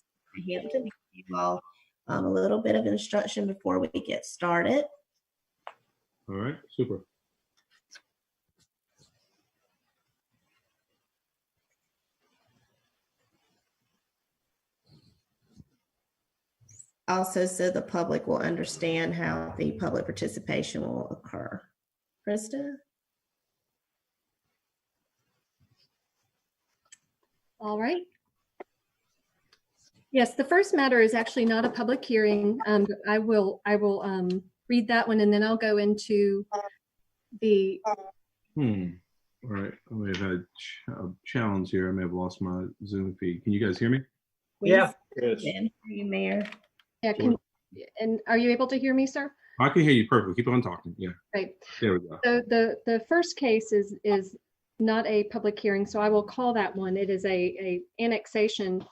Hampton, to give you all a little bit of instruction before we get started. All right, super. Also, so the public will understand how the public participation will occur. Krista? All right. Yes, the first matter is actually not a public hearing. But I will read that one and then I'll go into the. All right, I may have had a challenge here. I may have lost my Zoom feed. Can you guys hear me? Yeah. Yes. Hear you, Mayor. Yeah, and are you able to hear me, sir? I can hear you perfectly. Keep on talking. Yeah, Right. there we go. So the first case is not a public hearing, so I will call that one. It is a annexation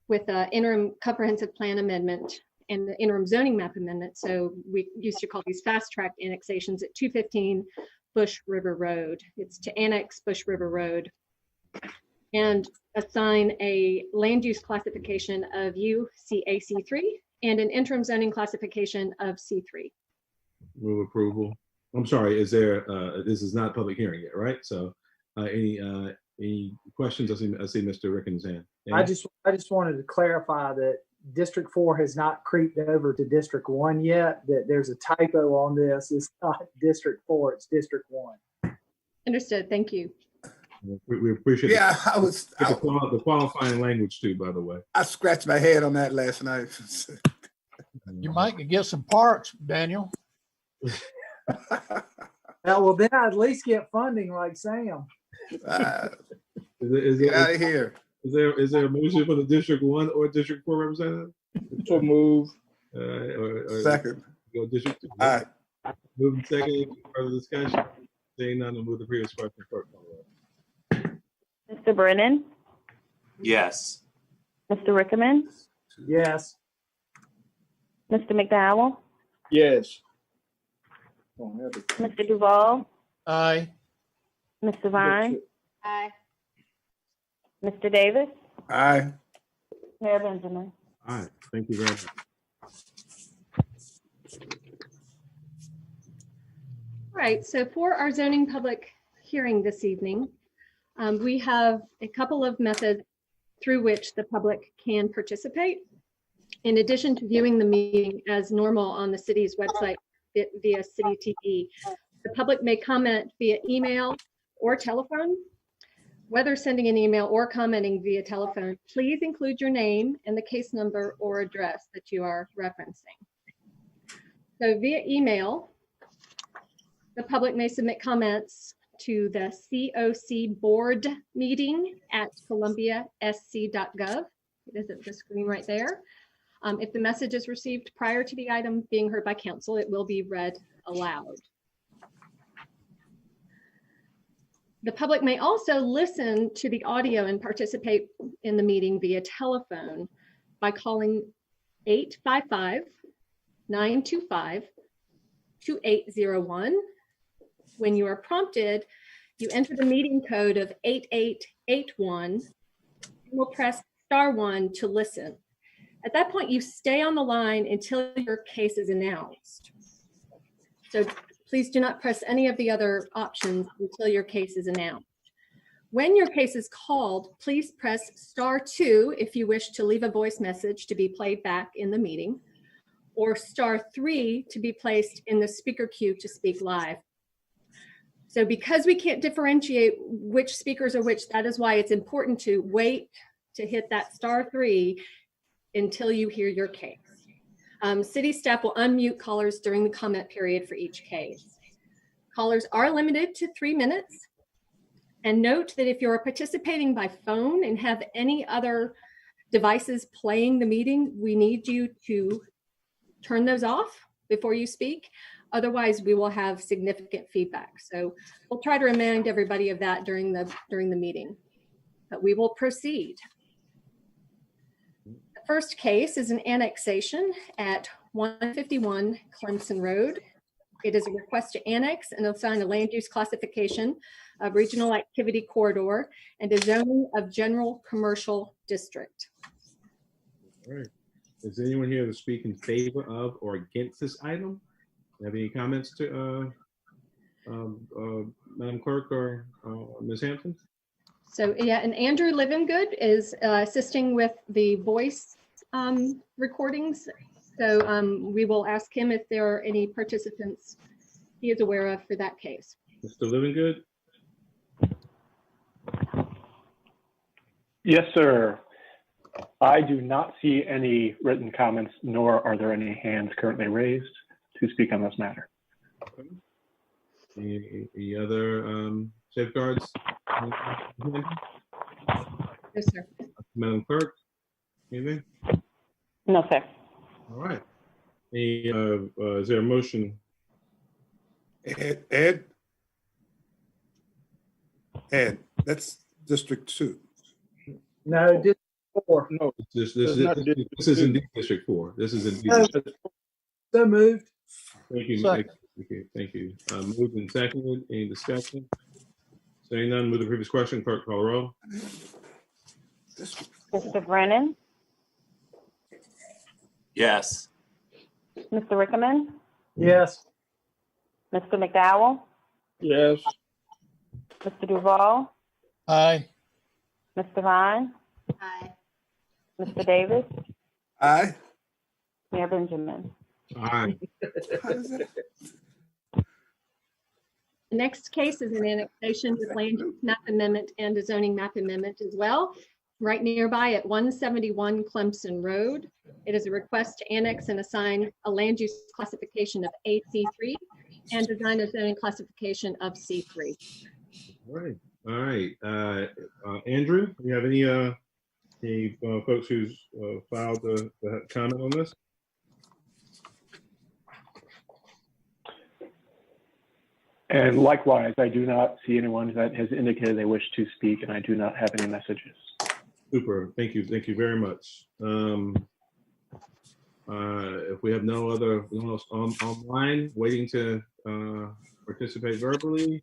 with an interim comprehensive plan amendment and the interim zoning map amendment. So we used to call these fast track annexations at 215 Bush River Road. It's to annex Bush River Road and assign a land use classification of UCAC3 and an interim zoning classification of C3. Move approval. I'm sorry, is there, this is not a public hearing yet, right? So any questions? I see Mr. Rickens' hand. I just wanted to clarify that District 4 has not creeped over to District 1 yet, that there's a typo on this. It's not District 4, it's District 1. Understood. Thank you. We appreciate Yeah, I the qualifying language too, by the way. I scratched my head on that last night. You might could get some parts, Daniel. Well, then I at least get funding like Sam. Get out of here. Is there a motion for the District 1 or District 4 representative? So move. Or Second. Go District 2. Aye. Moving second, further discussion. Seeing none, we'll move the previous question. Clerk, call the roll. Mr. Brennan, Yes. Mr. Rickman, Yes. Mr. McDowell, Yes. Don't have it. Mr. Duval, Aye. Mr. Vine. Aye. Mr. Davis, Aye. Mayor Benjamin. All right, thank you very much. All right, so for our zoning public hearing this evening, we have a couple of methods through which the public can participate. In addition to viewing the meeting as normal on the city's website via City TV, the public may comment via email or telephone. Whether sending an email or commenting via telephone, please include your name and the case number or address that you are referencing. So via email, the public may submit comments to the COC board meeting at columbiasc.gov. It is at the screen right there. If the message is received prior to the item being heard by council, it will be read aloud. The public may also listen to the audio and participate in the meeting via telephone by calling 855-925-2801. When you are prompted, you enter the meeting code of 8881 and will press *1 to listen. At that point, you stay on the line until your case is announced. So please do not press any of the other options until your case is announced. When your case is called, please press *2 if you wish to leave a voice message to be played back in the meeting, or *3 to be placed in the speaker queue to speak live. So because we can't differentiate which speakers are which, that is why it's important to wait to hit that *3 until you hear your case. City staff will unmute callers during the comment period for each case. Callers are limited to 3 minutes. And note that if you're participating by phone and have any other devices playing the meeting, we need you to turn those off before you speak. Otherwise, we will have significant feedback. So we'll try to remind everybody of that during the meeting. But we will proceed. The first case is an annexation at 151 Clemson Road. It is a request to annex and assign a land use classification of regional activity corridor and a zoning of general commercial district. All right. Is anyone here to speak in favor of or against this item? Have any comments to Madam Clerk or Ms. Hampton? So yeah, and Andrew Livingood is assisting with the voice recordings. So we will ask him if there are any participants he is aware of for that case. Mr. Livingood? Yes, sir. I do not see any written comments, nor are there any hands currently raised to speak on this matter. Any other safeguards? Yes, sir. Madam Clerk, anything? No, sir. All right. Is there a motion? Ed, that's District 2. No, District 4. No, This It's not is indeed District 4. This is indeed. So moved. Thank you. Second. Thank you. Moved and seconded. Any discussion? Saying none, move the previous question. Clerk, call the roll. Mr. Brennan, Yes. Mr. Rickaman, Yes. Mr. McDowell, yes, Mr. Duval, Aye. Mr. Vine, Aye. Mr. Davis, Aye. Mayor Benjamin. Aye. The next case is an annexation with land use map amendment and a zoning map amendment as well, right nearby at 171 Clemson Road. It is a request to annex and assign a land use classification of AC3 and design a zoning classification of C3. All right. All right. Andrew, do you have any folks who's filed the comment on this? And likewise, I do not see anyone that has indicated they wish to speak, and I do not have any messages. Super. Thank you. Thank you very much. If we have no one else online waiting to participate verbally,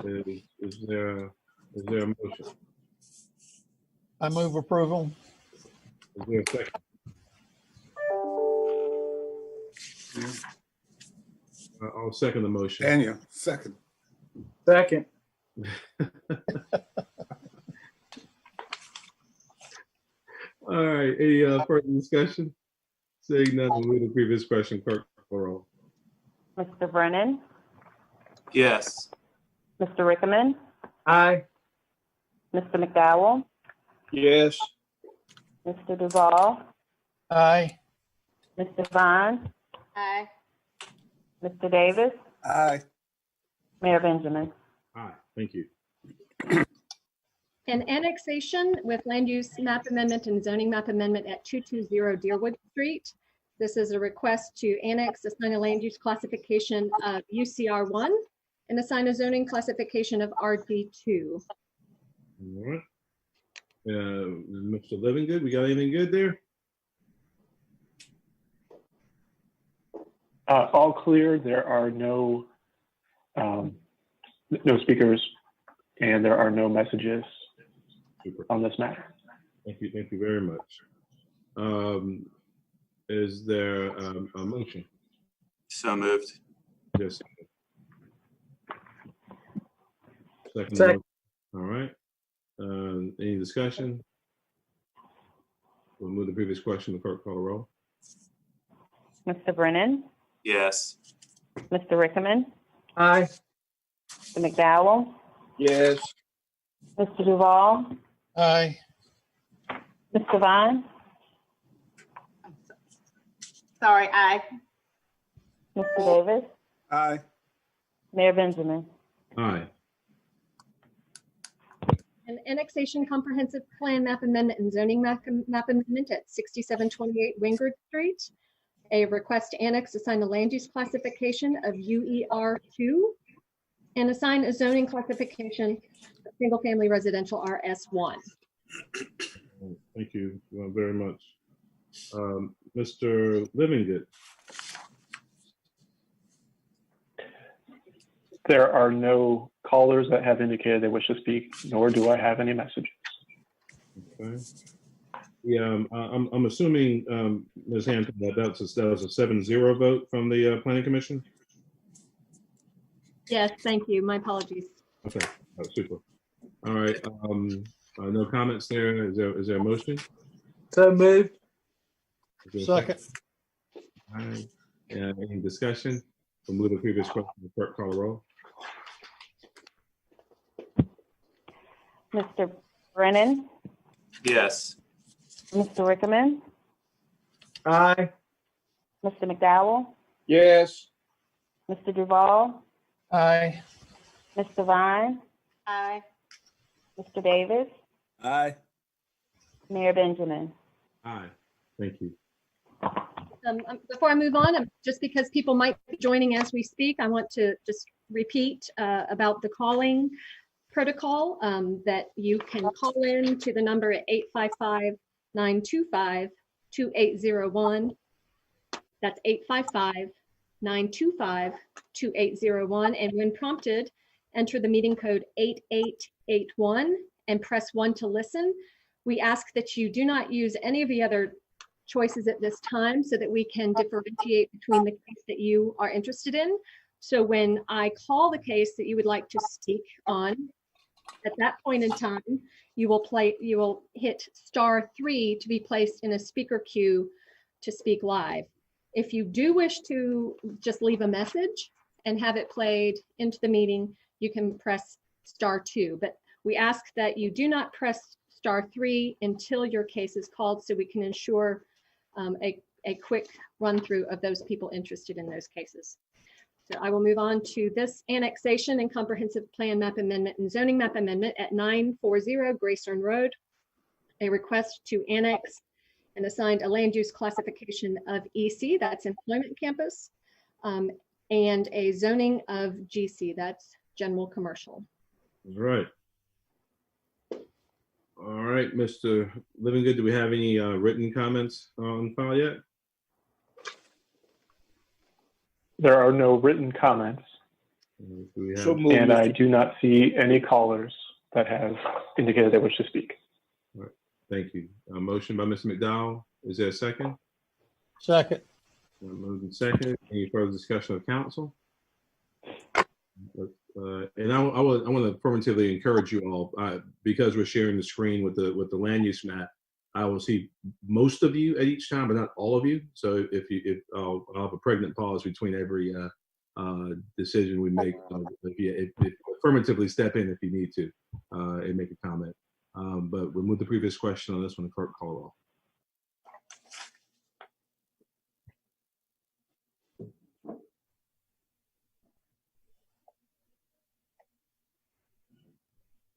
is there a motion? I move approval. Is there a second? I'll second the motion. Daniel, second. Second. All right. Any further discussion? Seeing none, we'll move to the previous question. Clerk, call the roll. Mr. Brennan, Yes. Mr. Rickman, Aye. Mr. McDowell, Yes. Mr. Duval, Aye. Mr. Vine, Aye. Mr. Davis, Aye. Mayor Benjamin. Aye, thank you. An annexation with land use map amendment and zoning map amendment at 220 Deerwood Street. This is a request to annex, assign a land use classification of UCR1 and assign a zoning classification of RD2. All right. Mr. Livingood, we got anything good there? All clear. There are no speakers, and there are no messages Super. on this matter. Thank you very much. Is there a motion? So moved. Yes. Second. Second. All right. Any discussion? We'll move the previous question. The clerk call the roll. Mr. Brennan, Yes. Mr. Rickman, Aye. Mr. McDowell, Yes. Mr. Duval, Aye. Mr. Vine, Sorry, aye. Mr. Davis, Aye. Mayor Benjamin. Aye. An annexation comprehensive plan map amendment and zoning map amendment at 6728 Wingard Street. A request to annex, assign a land use classification of UER2 and assign a zoning classification of single family residential RS1. Thank you very much. Mr. Livingood. There are no callers that have indicated they wish to speak, nor do I have any messages. Okay. Yeah, I'm assuming, Ms. Hampton, that was a 7-0 vote from the Planning Commission? Yes, thank you. My apologies. Okay, super. All right, no comments there. Is there a motion? So moved. Is there a Second. All right. Any discussion? We'll move the previous question. The clerk call the roll. Mr. Brennan, Yes. Mr. Rickman, Aye. Mr. McDowell, Yes. Mr. Duval, Aye. Mr. Vine, Aye. Mr. Davis, Aye. Mayor Benjamin. Aye. Thank you. Before I move on, just because people might be joining as we speak, I want to just repeat about the calling protocol that you can call in to the number at 855-925-2801. That's 855-925-2801. And when prompted, enter the meeting code 8881 and press 1 to listen. We ask that you do not use any of the other choices at this time so that we can differentiate between the case that you are interested in. So when I call the case that you would like to speak on, at that point in time, you will hit *3 to be placed in a speaker queue to speak live. If you do wish to just leave a message and have it played into the meeting, you can press *2. But we ask that you do not press *3 until your case is called so we can ensure a quick run through of those people interested in those cases. So I will move on to this annexation and comprehensive plan map amendment and zoning map amendment at 940 Grayson Road. A request to annex and assign a land use classification of EC, that's employment campus, and a zoning of GC, that's general commercial. All right. All right, Mr. Livingood, do we have any written comments on file yet? There are no written comments, Do we have, So moved. and I do not see any callers that have indicated they wish to speak. thank you. A motion by Mr. McDowell. Is there a second? Second. Moved and second. Any further discussion of council? And I want to affirmatively encourage you all, because we're sharing the screen with the land use map. I will see most of you at each time, but not all of you. So if I'll have a pregnant pause between every decision we make. If affirmatively step in if you need to and make a comment. But we'll move the previous question on this one, Clerk Caldwell.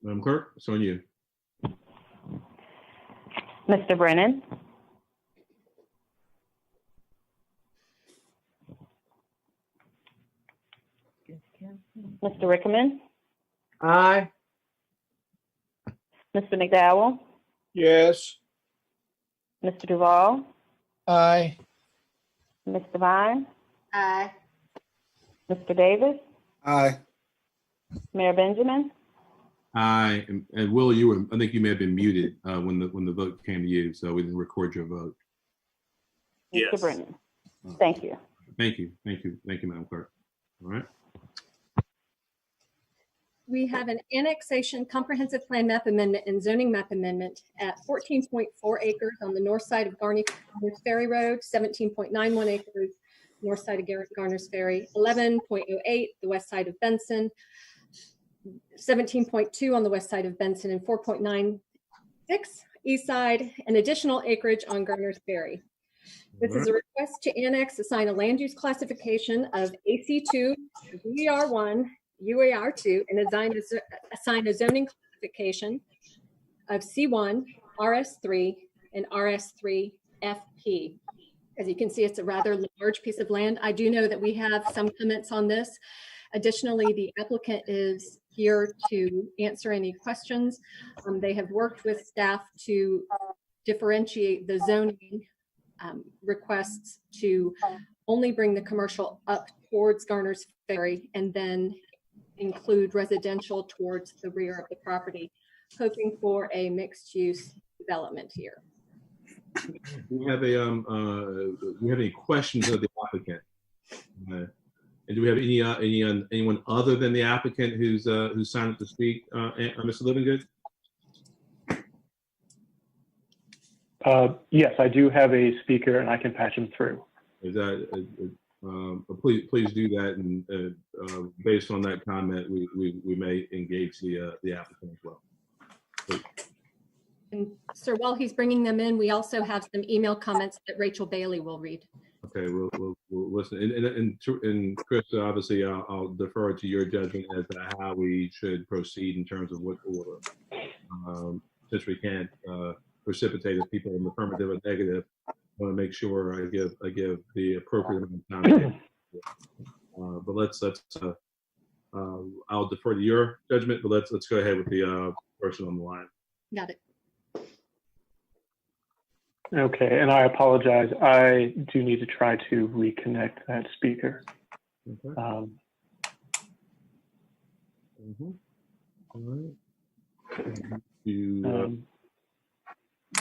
Madam Clerk, it's on you. Mr. Brennan? Mr. Rickman? Aye. Mr. McDowell? Yes. Mr. Duval? Aye. Ms. Devine? Aye. Mr. Davis? Aye. Mayor Benjamin? Aye, and Will, I think you may have been muted when the vote came to you, so we didn't record your vote. Mr. Brennan? Thank you. Thank you, Madam Clerk. All right. We have an annexation comprehensive plan map amendment and zoning map amendment at 14.4 acres on the north side of Garner's Ferry Road, 17.91 acres north side of Garner's Ferry, 11.08 the west side of Benson, 17.2 on the west side of Benson, and 4.96 east side, and additional acreage on Garner's Ferry. This is a request to annex, assign a land use classification of AC2, UER1, UAR2, and assign a zoning classification of C1, RS3, and RS3FP. As you can see, it's a rather large piece of land. I do know that we have some comments on this. Additionally, the applicant is here to answer any questions. They have worked with staff to differentiate the zoning requests to only bring the commercial up towards Garner's Ferry and then include residential towards the rear of the property, hoping for a mixed-use development here. Do we have any questions of the applicant? And do we have anyone other than the applicant who's signed up to speak? Mr. Livingood? Yes, I do have a speaker, and I can patch him through. Is that please do that, and based on that comment, we may engage the applicant as well. Please. And sir, while he's bringing them in, we also have some email comments that Rachel Bailey will read. Okay, we'll listen. And Chris, obviously, I'll defer to your judgment as to how we should proceed in terms of what order. Since we can't precipitate as people in the affirmative or negative, I want to make sure I give the appropriate amount of time. But let's I'll defer to your judgment. But let's go ahead with the person on the line. Got it. Okay, and I apologize. I do need to try to reconnect that speaker. Okay. All right.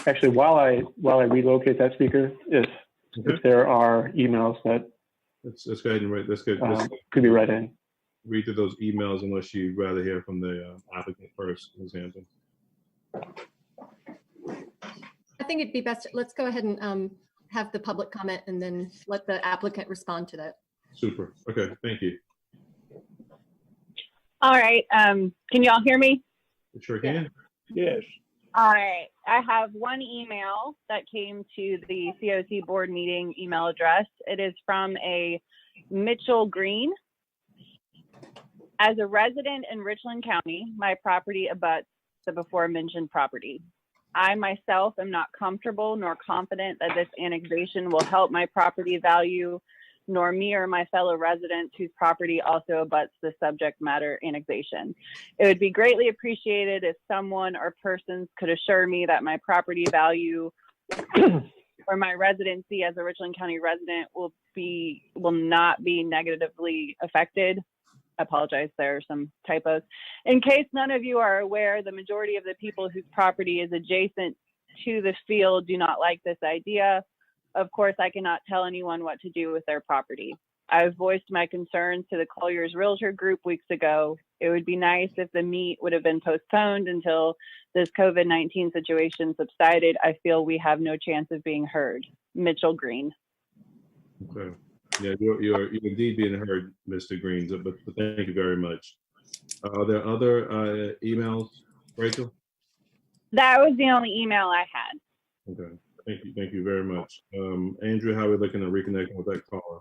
Actually, while I relocate that speaker, if there are emails that let's go ahead and write. Let's go. Could be read in. Read through those emails unless you'd rather hear from the applicant first, Ms. Hampton. I think it'd be best, let's go ahead and have the public comment and then let the applicant respond to that. Super. Okay, thank you. All right. Can you all hear me? You sure can. Yes. All right. I have one email that came to the COC board meeting email address. It is from a Mitchell Green. As a resident in Richland County, my property abuts the before mentioned property. I myself am not comfortable nor confident that this annexation will help my property value, nor me or my fellow residents whose property also abuts the subject matter annexation. It would be greatly appreciated if someone or persons could assure me that my property value or my residency as a Richland County resident will not be negatively affected. I apologize, there are some typos. In case none of you are aware, the majority of the people whose property is adjacent to the field do not like this idea. Of course, I cannot tell anyone what to do with their property. I've voiced my concerns to the Colliers Realtor Group weeks ago. It would be nice if the meet would have been postponed until this COVID-19 situation subsided. I feel we have no chance of being heard. Mitchell Green. Okay. Yeah, you're indeed being heard, Mr. Green, but thank you very much. Are there other emails, Rachel? That was the only email I had. Okay, thank you very much. Andrew, how are we looking at reconnecting with that caller?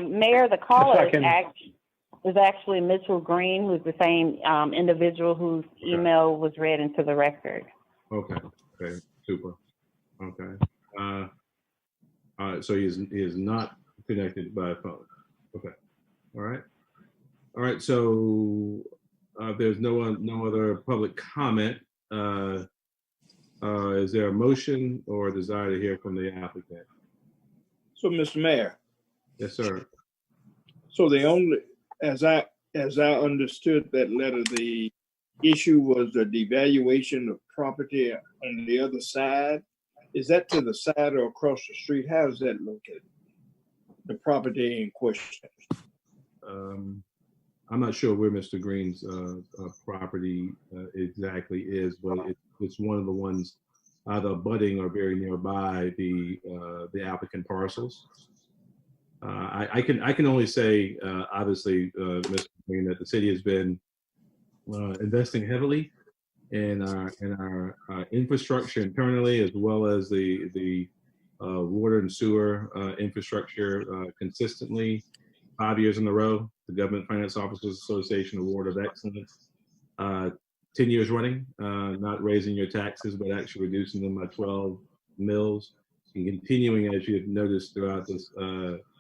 Mayor, the caller Second. is actually Mitchell Green, who's the same individual whose email was read into the record. Okay, super. Okay. So he is not connected by phone. Okay. All right. So there's no other public comment. Is there a motion or a desire to hear from the applicant? So, Mr. Mayor, Yes, sir. so the only, as I understood that letter, the issue was the devaluation of property on the other side. Is that to the side or across the street? How is that located? The property in question. I'm not sure where Mr. Green's property exactly is, but it's one of the ones either abutting or very nearby the applicant parcels. I can only say, obviously, Mr. Green, that the city has been investing heavily in our infrastructure internally, as well as the water and sewer infrastructure consistently. 5 years in a row, the Government Finance Officers Association Award of Excellence. 10 years running, not raising your taxes, but actually reducing them by 12 mils. And continuing, as you've noticed throughout this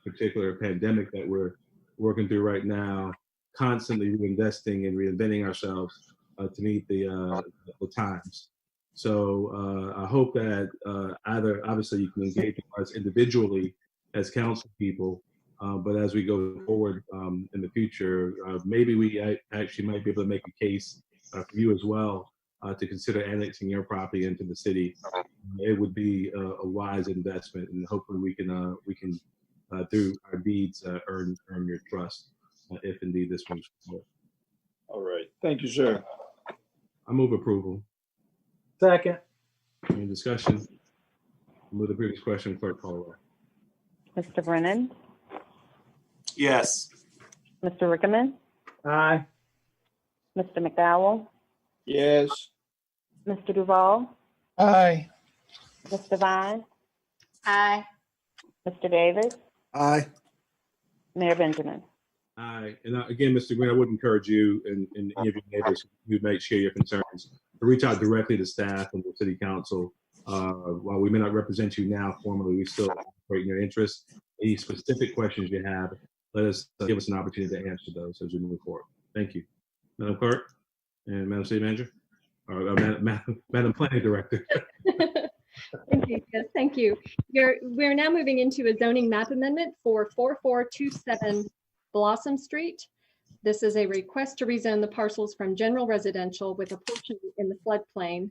particular pandemic that we're working through right now, constantly reinvesting and reinventing ourselves to meet the times. So I hope that either, obviously, you can engage with us individually as council people, but as we go forward in the future, maybe we actually might be able to make a case for you as well to consider annexing your property into the city. It would be a wise investment, and hopefully we can through our deeds earn your trust if indeed this moves forward. All right. Thank you, sir. I move approval. Second. Any discussion? Move the previous question, clerk call roll. Mr. Brennan, Yes. Mr. Rickaman, Aye. Mr. McDowell, Yes. Mr. Duval, Aye. Ms. Devine, Aye. Mr. Davis, Aye. Mayor Benjamin. Aye. And again, Mr. Green, I would encourage you and any of your neighbors who may share your concerns to reach out directly to staff and the city council. While we may not represent you now formally, we still operate in your interest. Any specific questions you have, give us an opportunity to answer those as we move forward. Thank you. Madam Clerk and Madam City Manager, or Madam Planning Director. Thank you. Yes, thank you. We're now moving into a zoning map amendment for 4427 Blossom Street. This is a request to rezone the parcels from general residential with a portion in the floodplain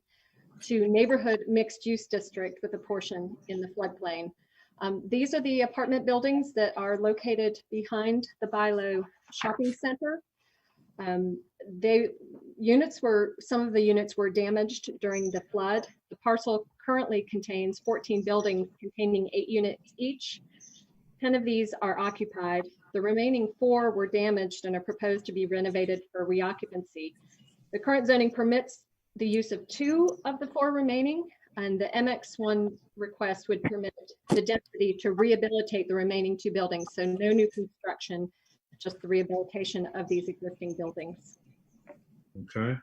to neighborhood mixed use district with a portion in the floodplain. These are the apartment buildings that are located behind the Bilo Shopping Center. Some of the units were damaged during the flood. The parcel currently contains 14 buildings containing 8 units each. 10 of these are occupied. The remaining 4 were damaged and are proposed to be renovated for reoccupancy. The current zoning permits the use of 2 of the 4 remaining, and the MX1 request would permit the density to rehabilitate the remaining 2 buildings. So no new construction, just the rehabilitation of these existing buildings. Okay.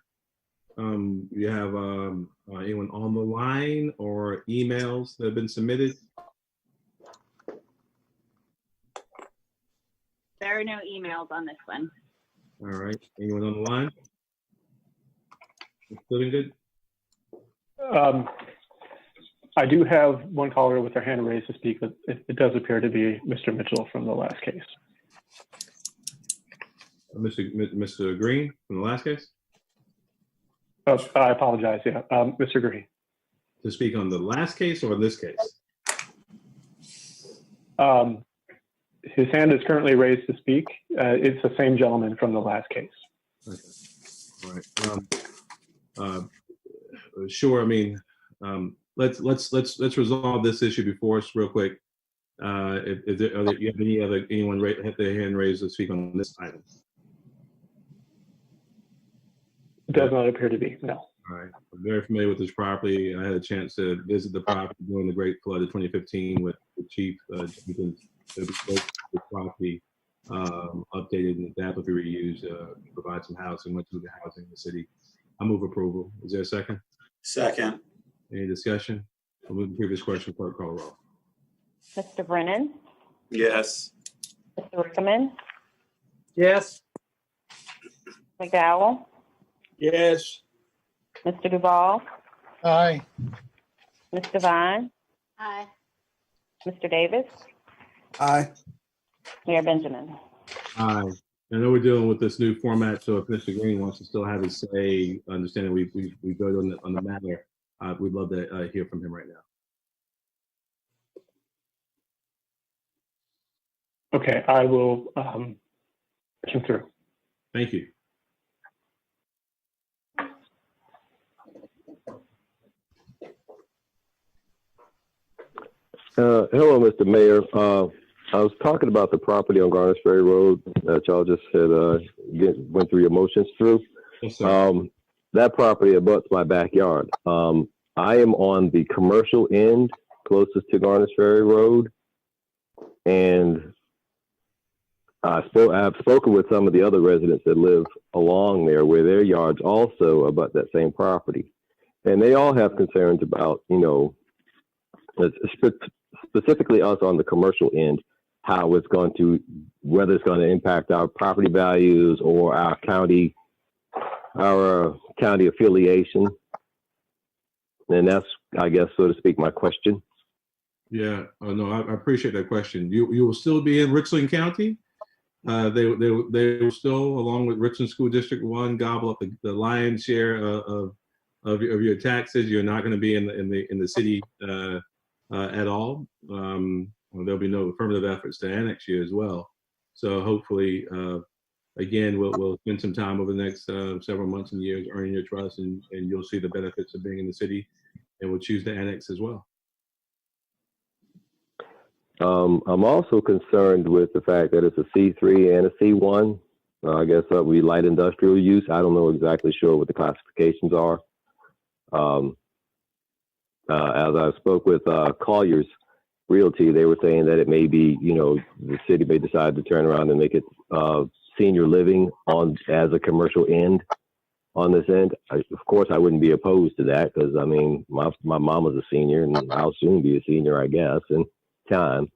You have anyone on the line or emails that have been submitted? There are no emails on this one. All right. Anyone on the line? Living good? I do have one caller with their hand raised to speak, but it does appear to be Mr. Mitchell from the last case. Mr. Green from the last case? Oh, I apologize. Yeah, Mr. Green. To speak on the last case or this case? His hand is currently raised to speak. It's the same gentleman from the last case. Okay. All right. Sure. I mean, let's resolve this issue before us real quick. If there, you have anyone have their hand raised to speak on this item? Does not appear to be, no. All right, I'm very familiar with this property. I had a chance to visit the property during the Great Flood of 2015 with the chief. The property updated and adaptively reused to provide some housing, much of the housing in the city. I move approval. Is there a second? Second. Any discussion? We'll move to the previous question. Clerk call roll. Mr. Brennan, Yes. Mr. Rickman, Yes. McDowell, Yes. Mr. Duval, Aye. Ms. Devine, Aye. Mr. Davis, Aye. Mayor Benjamin. Aye. I know we're dealing with this new format, so if Mr. Green wants to still have his say, understanding we voted on the matter, we'd love to hear from him right now. Okay, I will push him through. Thank you. Hello, Mr. Mayor. I was talking about the property on Garners Ferry Road that y'all just had went through your motions through. Yes, sir. That property abuts my backyard. I am on the commercial end closest to Garners Ferry Road, and I've spoken with some of the other residents that live along there where their yards also abut that same property. And they all have concerns about, specifically us on the commercial end, how it's going to, whether it's going to impact our property values or our county affiliation. And that's, I guess, so to speak, my question. Yeah, no, I appreciate that question. You will still be in Richland County. They will still, along with Richland School District 1, gobble up the lion's share of your taxes. You're not going to be in the city at all. There'll be no affirmative efforts to annex you as well. So hopefully, again, we'll spend some time over the next several months and years earning your trust, and you'll see the benefits of being in the city, and we'll choose to annex as well. I'm also concerned with the fact that it's a C3 and a C1. I guess that would be light industrial use. I don't know exactly sure what the classifications are. As I spoke with Collier's Realty, they were saying that it may be, the city may decide to turn around and make it senior living as a commercial end on this end. Of course, I wouldn't be opposed to that because, I mean, my mom was a senior and I'll soon be a senior, I guess, in time.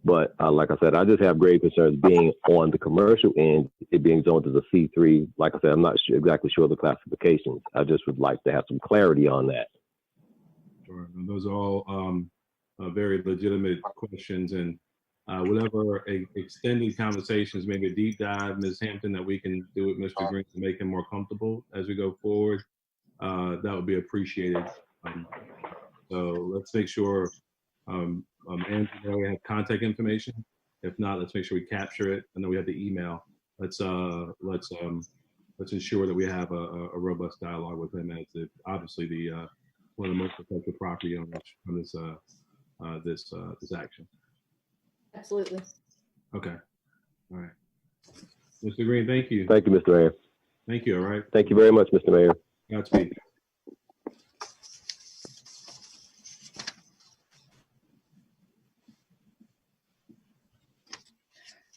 But like I said, I just have grave concerns being on the commercial end, it being zoned as a C3. Like I said, I'm not exactly sure of the classifications. I just would like to have some clarity on that. Sure. And those are all very legitimate questions, and whatever extended conversations, maybe a deep dive, Ms. Hampton, that we can do with Mr. Green to make him more comfortable as we go forward, that would be appreciated. So let's make sure Andrew, we have contact information. If not, let's make sure we capture it. And then we have the email. Let's ensure that we have a robust dialogue with him as obviously the one of the most effective property owners from this action. Absolutely. Okay. All right. Mr. Green, thank you. Thank you, Mr. Mayor. Thank you. All right. Thank you very much, Mr. Mayor. Godspeed.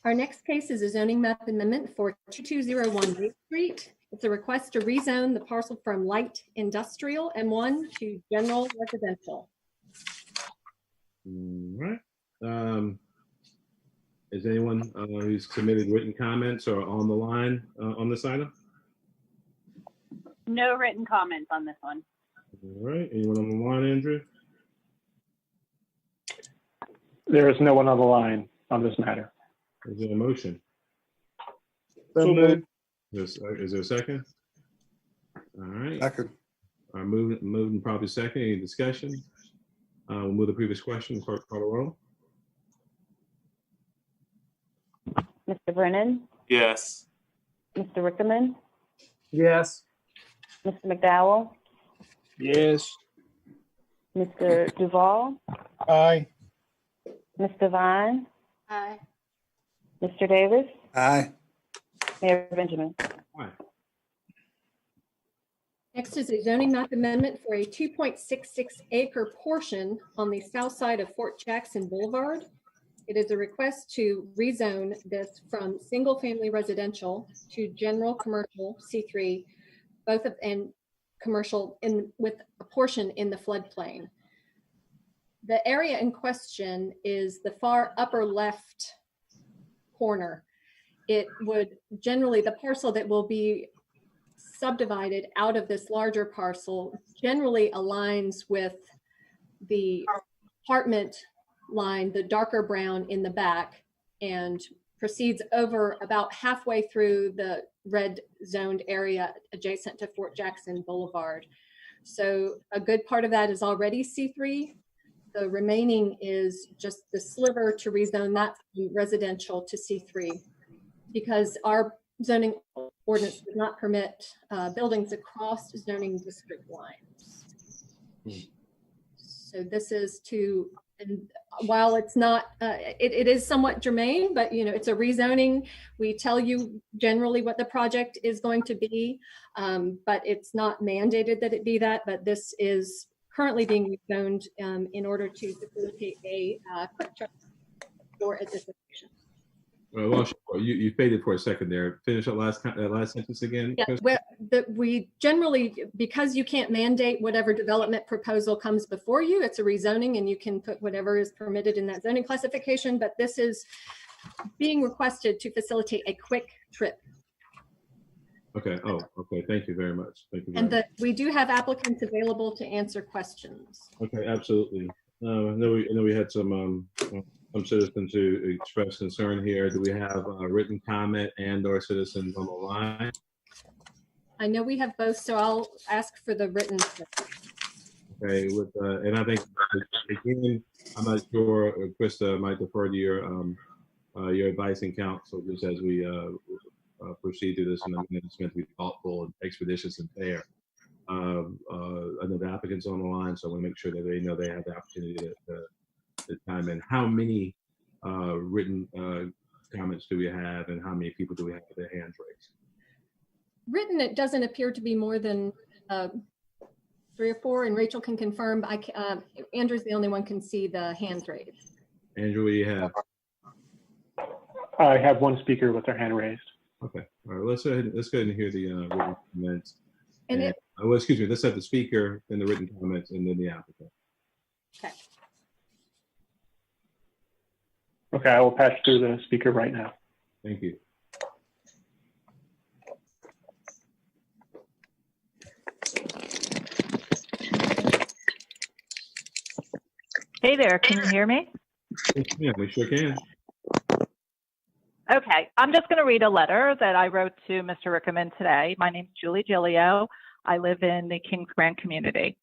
Our next case is a zoning map amendment for 2201 Main Street. It's a request to rezone the parcel from light industrial M1 to general residential. All right. Is anyone who's submitted written comments or on the line on this item? No written comments on this one. All right. Anyone on the line, Andrew? There is no one on the line on this matter. Is there a motion? So moved. Is there a second? All right. Second. Moved and probably second. Any discussion? We'll move to the previous question. Clerk, call the roll. Mr. Brennan, Yes. Mr. Rickman, Yes. Mr. McDowell, Yes. Mr. Duval, Aye. Ms. Devine, Aye. Mr. Davis, Aye. Mayor Benjamin. Next is a zoning map amendment for a 2.66 acre portion on the south side of Fort Jackson Boulevard. It is a request to rezone this from single family residential to general commercial C3, both of and commercial with a portion in the floodplain. The area in question is the far upper left corner. It would generally, the parcel that will be subdivided out of this larger parcel generally aligns with the apartment line, the darker brown in the back, and proceeds over about halfway through the red zoned area adjacent to Fort Jackson Boulevard. So a good part of that is already C3. The remaining is just the sliver to rezone that from residential to C3, because our zoning ordinance does not permit buildings across zoning district lines. So this is to, and while it's not, it is somewhat germane, but it's a rezoning. We tell you generally what the project is going to be, but it's not mandated that it be that. But this is currently being rezoned in order to facilitate a quick trip or a distribution. Well, sure. You faded for a second there. Finish that last sentence again. Yeah, we generally, because you can't mandate whatever development proposal comes before you, it's a rezoning and you can put whatever is permitted in that zoning classification, but this is being requested to facilitate a quick trip. Okay. Oh, okay. Thank you very much. Thank you. And we do have applicants available to answer questions. Okay, absolutely. I know we had some citizens who expressed concern here. Do we have a written comment and/or citizens on the line? I know we have both, so I'll ask for the written. Okay, and I think again, I'm not sure. Krista might defer to your advice and counsel just as we proceed through this, and it's meant to be thoughtful and expeditious and fair. I know the applicant's on the line, so I want to make sure that they know they have the opportunity to chime in. How many written comments do we have, and how many people do we have with their hands raised? Written, it doesn't appear to be more than 3 or 4, and Rachel can confirm. Andrew's the only one can see the hands raised. Andrew, what do you have? I have one speaker with their hand raised. Okay, all right. Let's go ahead and hear the written comments. And well, excuse me. Let's have the speaker, then the written comments, and then the applicant. Okay. Okay, I will patch through the speaker right now. Thank you. Hey there, can you hear me? Yeah, we sure can. Okay, I'm just going to read a letter that I wrote to Mr. Rickerman today. My name's Julie Gilio. I live in the Kings Grant community.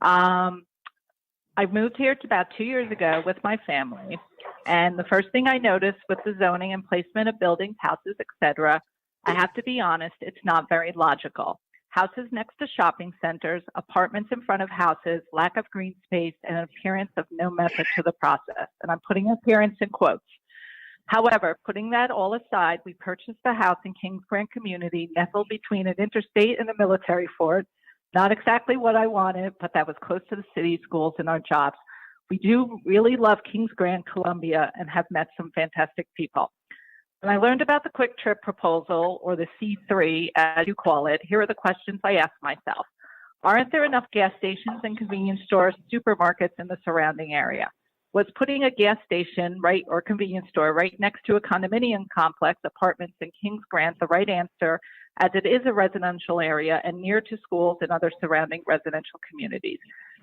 I moved here about 2 years ago with my family, and the first thing I noticed with the zoning and placement of buildings, houses, etc., I have to be honest, it's not very logical. Houses next to shopping centers, apartments in front of houses, lack of green space, and an appearance of no method to the process. And I'm putting appearance in quotes. However, putting that all aside, we purchased a house in Kings Grant community nestled between an interstate and a military fort. Not exactly what I wanted, but that was close to the city, schools, and our jobs. We do really love Kings Grant, Columbia, and have met some fantastic people. When I learned about the Quick Trip proposal, or the C3, as you call it, here are the questions I asked myself. Aren't there enough gas stations and convenience stores, supermarkets in the surrounding area? Was putting a gas station, or convenience store right next to a condominium complex, apartments in Kings Grant, the right answer, as it is a residential area and near to schools and other surrounding residential communities?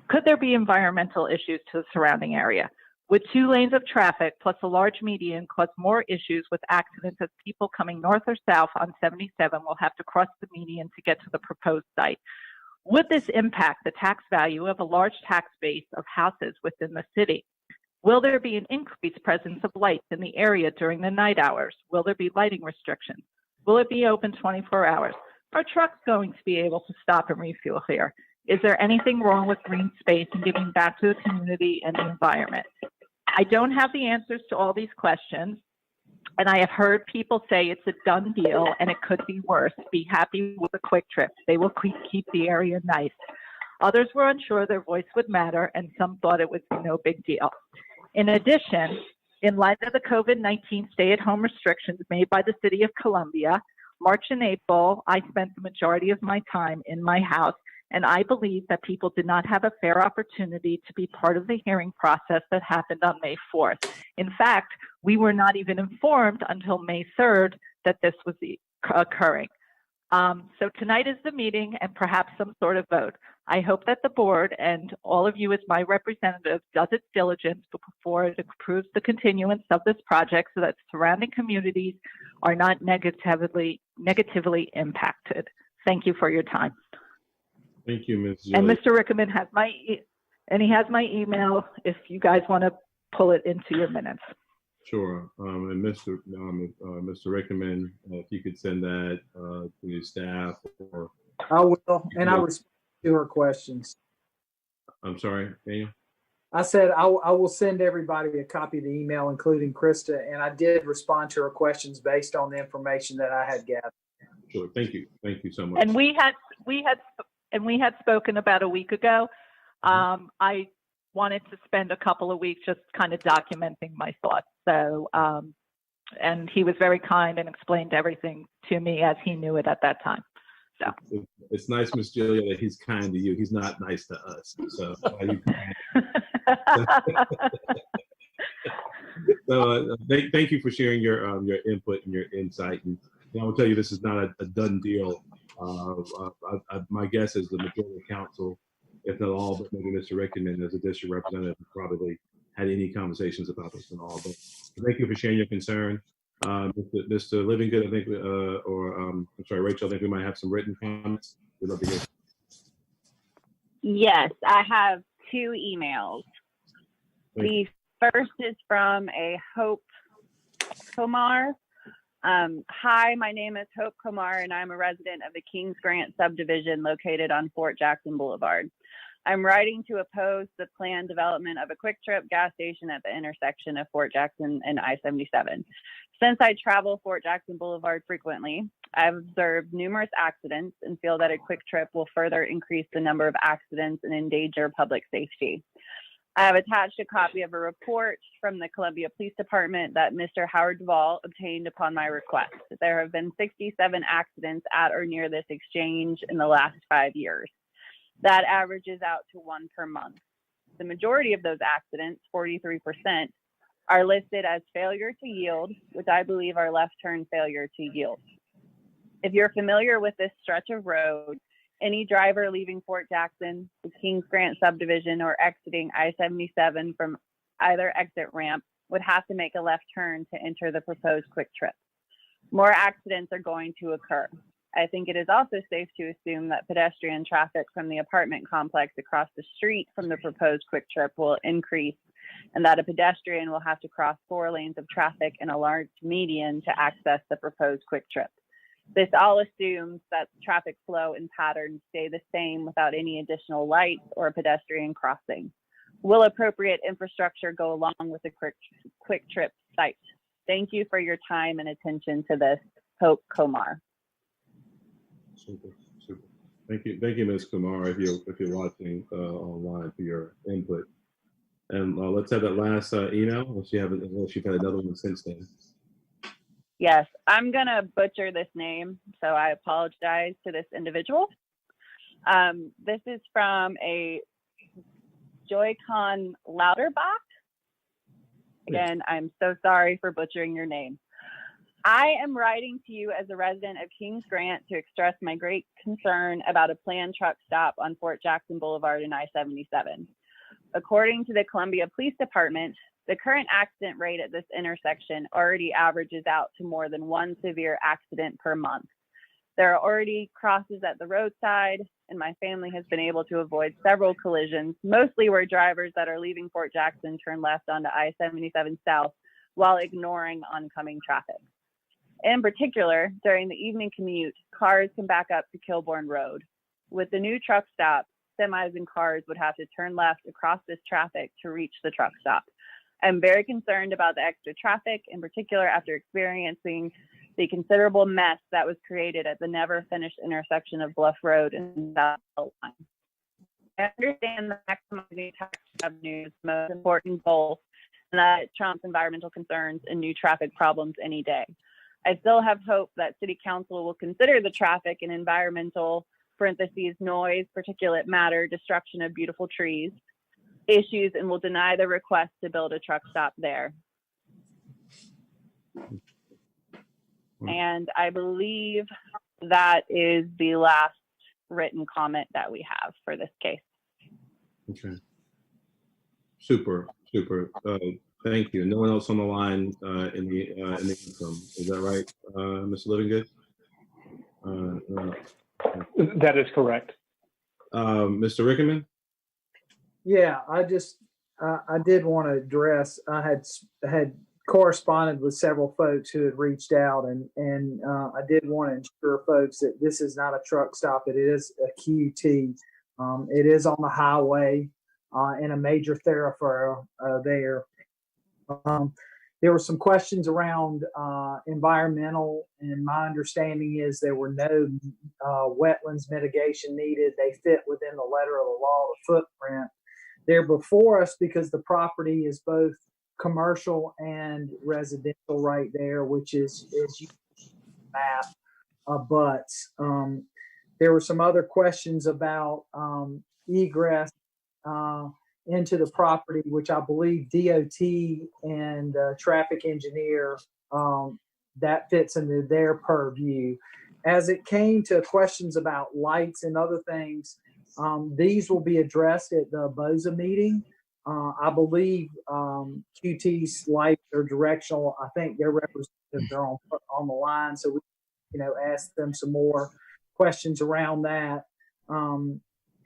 Could there be environmental issues to the surrounding area? Would 2 lanes of traffic plus a large median cause more issues with accidents as people coming north or south on 77 will have to cross the median to get to the proposed site? Would this impact the tax value of a large tax base of houses within the city? Will there be an increased presence of lights in the area during the night hours? Will there be lighting restrictions? Will it be open 24 hours? Are trucks going to be able to stop and refuel here? Is there anything wrong with green space and giving back to the community and the environment? I don't have the answers to all these questions, and I have heard people say it's a done deal and it could be worse. Be happy with a Quick Trip. They will keep the area nice. Others were unsure their voice would matter, and some thought it would be no big deal. In addition, in light of the COVID-19 stay-at-home restrictions made by the City of Columbia, March and April, I spent the majority of my time in my house, and I believe that people did not have a fair opportunity to be part of the hearing process that happened on May 4th. In fact, we were not even informed until May 3rd that this was occurring. So tonight is the meeting and perhaps some sort of vote. I hope that the board and all of you as my representative does its diligence before it approves the continuance of this project so that surrounding communities are not negatively impacted. Thank you for your time. Thank you, Ms. And Gilliam. Mr. Rickerman has he has my email if you guys want to pull it into your minutes. Sure. And Mr. Rickerman, if you could send that to your staff, or I will, and I respond to her questions. I'm sorry, Daniel. I said I will send everybody a copy of the email, including Krista, and I did respond to her questions based on the information that I had gathered. Sure. Thank you. Thank you so much. And we had spoken about a week ago. I wanted to spend a couple of weeks just kind of documenting my thoughts. So, and he was very kind and explained everything to me as he knew it at that time. So it's nice, Ms. Julia, that he's kind to you. He's not nice to us. So, thank you for sharing your input and your insight. And I will tell you, this is not a done deal. My guess is the majority of council, if not all, but maybe Mr. Rickerman as a district representative, probably had any conversations about this and all. But thank you for sharing your concern. Mr. Livingood, I think, I'm sorry, Rachel, I think we might have some written comments. We'd love to hear. Yes, I have 2 emails. The first is from a Hope Komar. Hi, my name is Hope Komar, and I'm a resident of the Kings Grant subdivision located on Fort Jackson Boulevard. I'm writing to oppose the planned development of a Quick Trip gas station at the intersection of Fort Jackson and I-77. Since I travel Fort Jackson Boulevard frequently, I've observed numerous accidents and feel that a Quick Trip will further increase the number of accidents and endanger public safety. I have attached a copy of a report from the Columbia Police Department that Mr. Howard Duvall obtained upon my request. There have been 67 accidents at or near this exchange in the last 5 years. That averages out to 1 per month. The majority of those accidents, 43%, are listed as failure to yield, which I believe are left turn failure to yield. If you're familiar with this stretch of road, any driver leaving Fort Jackson, the Kings Grant subdivision, or exiting I-77 from either exit ramp would have to make a left turn to enter the proposed Quick Trip. More accidents are going to occur. I think it is also safe to assume that pedestrian traffic from the apartment complex across the street from the proposed Quick Trip will increase, and that a pedestrian will have to cross 4 lanes of traffic and a large median to access the proposed Quick Trip. This all assumes that traffic flow and patterns stay the same without any additional lights or pedestrian crossing. Will appropriate infrastructure go along with the Quick Trip site? Thank you for your time and attention to this. Hope Komar. Super. Thank you, Ms. Kumar, if you're watching online, for your input. And let's have that last email, unless you've had another one since then. Yes, I'm gonna butcher this name, so I apologize to this individual. This is from a Joy-Con Lauterbach. Again, I'm so sorry for butchering your name. I am writing to you as a resident of Kings Grant to express my great concern about a planned truck stop on Fort Jackson Boulevard and I-77. According to the Columbia Police Department, the current accident rate at this intersection already averages out to more than 1 severe accident per month. There are already crosses at the roadside, and my family has been able to avoid several collisions, mostly where drivers that are leaving Fort Jackson turn left onto I-77 South while ignoring oncoming traffic. In particular, during the evening commute, cars can back up to Kilbourne Road. With the new truck stop, semis and cars would have to turn left across this traffic to reach the truck stop. I'm very concerned about the extra traffic, in particular after experiencing the considerable mess that was created at the never finished intersection of Bluff Road and South Line. I understand that maximizing tax revenue is the most important goal, and that it trumps environmental concerns and new traffic problems any day. I still have hope that City Council will consider the traffic and environmental (noise, particulate matter, destruction of beautiful trees) issues and will deny the request to build a truck stop there. And I believe that is the last written comment that we have for this case. Okay. Super. Thank you. No one else on the line in the interim. Is that right, Mr. Livingood? That is correct. Mr. Rickerman? Yeah, I did want to address, I had corresponded with several folks who had reached out, and I did want to ensure folks that this is not a truck stop. It is a QT. It is on the highway in a major thoroughfare there. There were some questions around environmental, and my understanding is there were no wetlands mitigation needed. They fit within the letter of the law, the footprint. They're before us because the property is both commercial and residential right there, which is you map abuts. There were some other questions about egress into the property, which I believe DOT and traffic engineer, that fits into their purview. As it came to questions about lights and other things, these will be addressed at the BOZA meeting. I believe QT's lights are directional. I think their representatives are on the line, so we, ask them some more questions around that.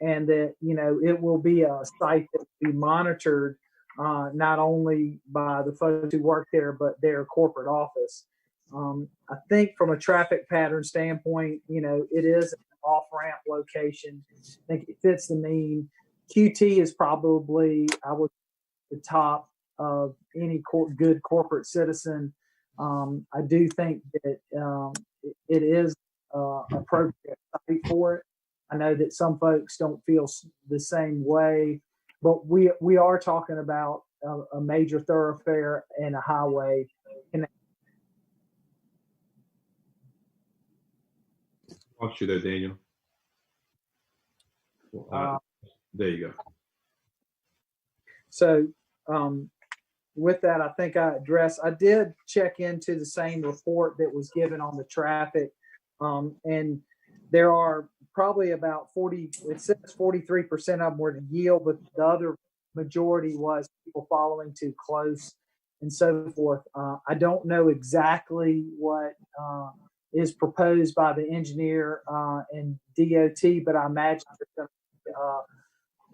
And that, it will be a site that will be monitored not only by the folks who work there, but their corporate office. I think from a traffic pattern standpoint, it is an off-ramp location. I think it fits the mean. QT is probably, the top of any good corporate citizen. I do think that it is appropriate site for it. I know that some folks don't feel the same way, but we are talking about a major thoroughfare and a highway. Lost you there, Daniel. There you go. So with that, I think I did check into the same report that was given on the traffic. And there are probably about 43% of them were to yield, but the other majority was people following too close and so forth. I don't know exactly what is proposed by the engineer and DOT, but I imagine there's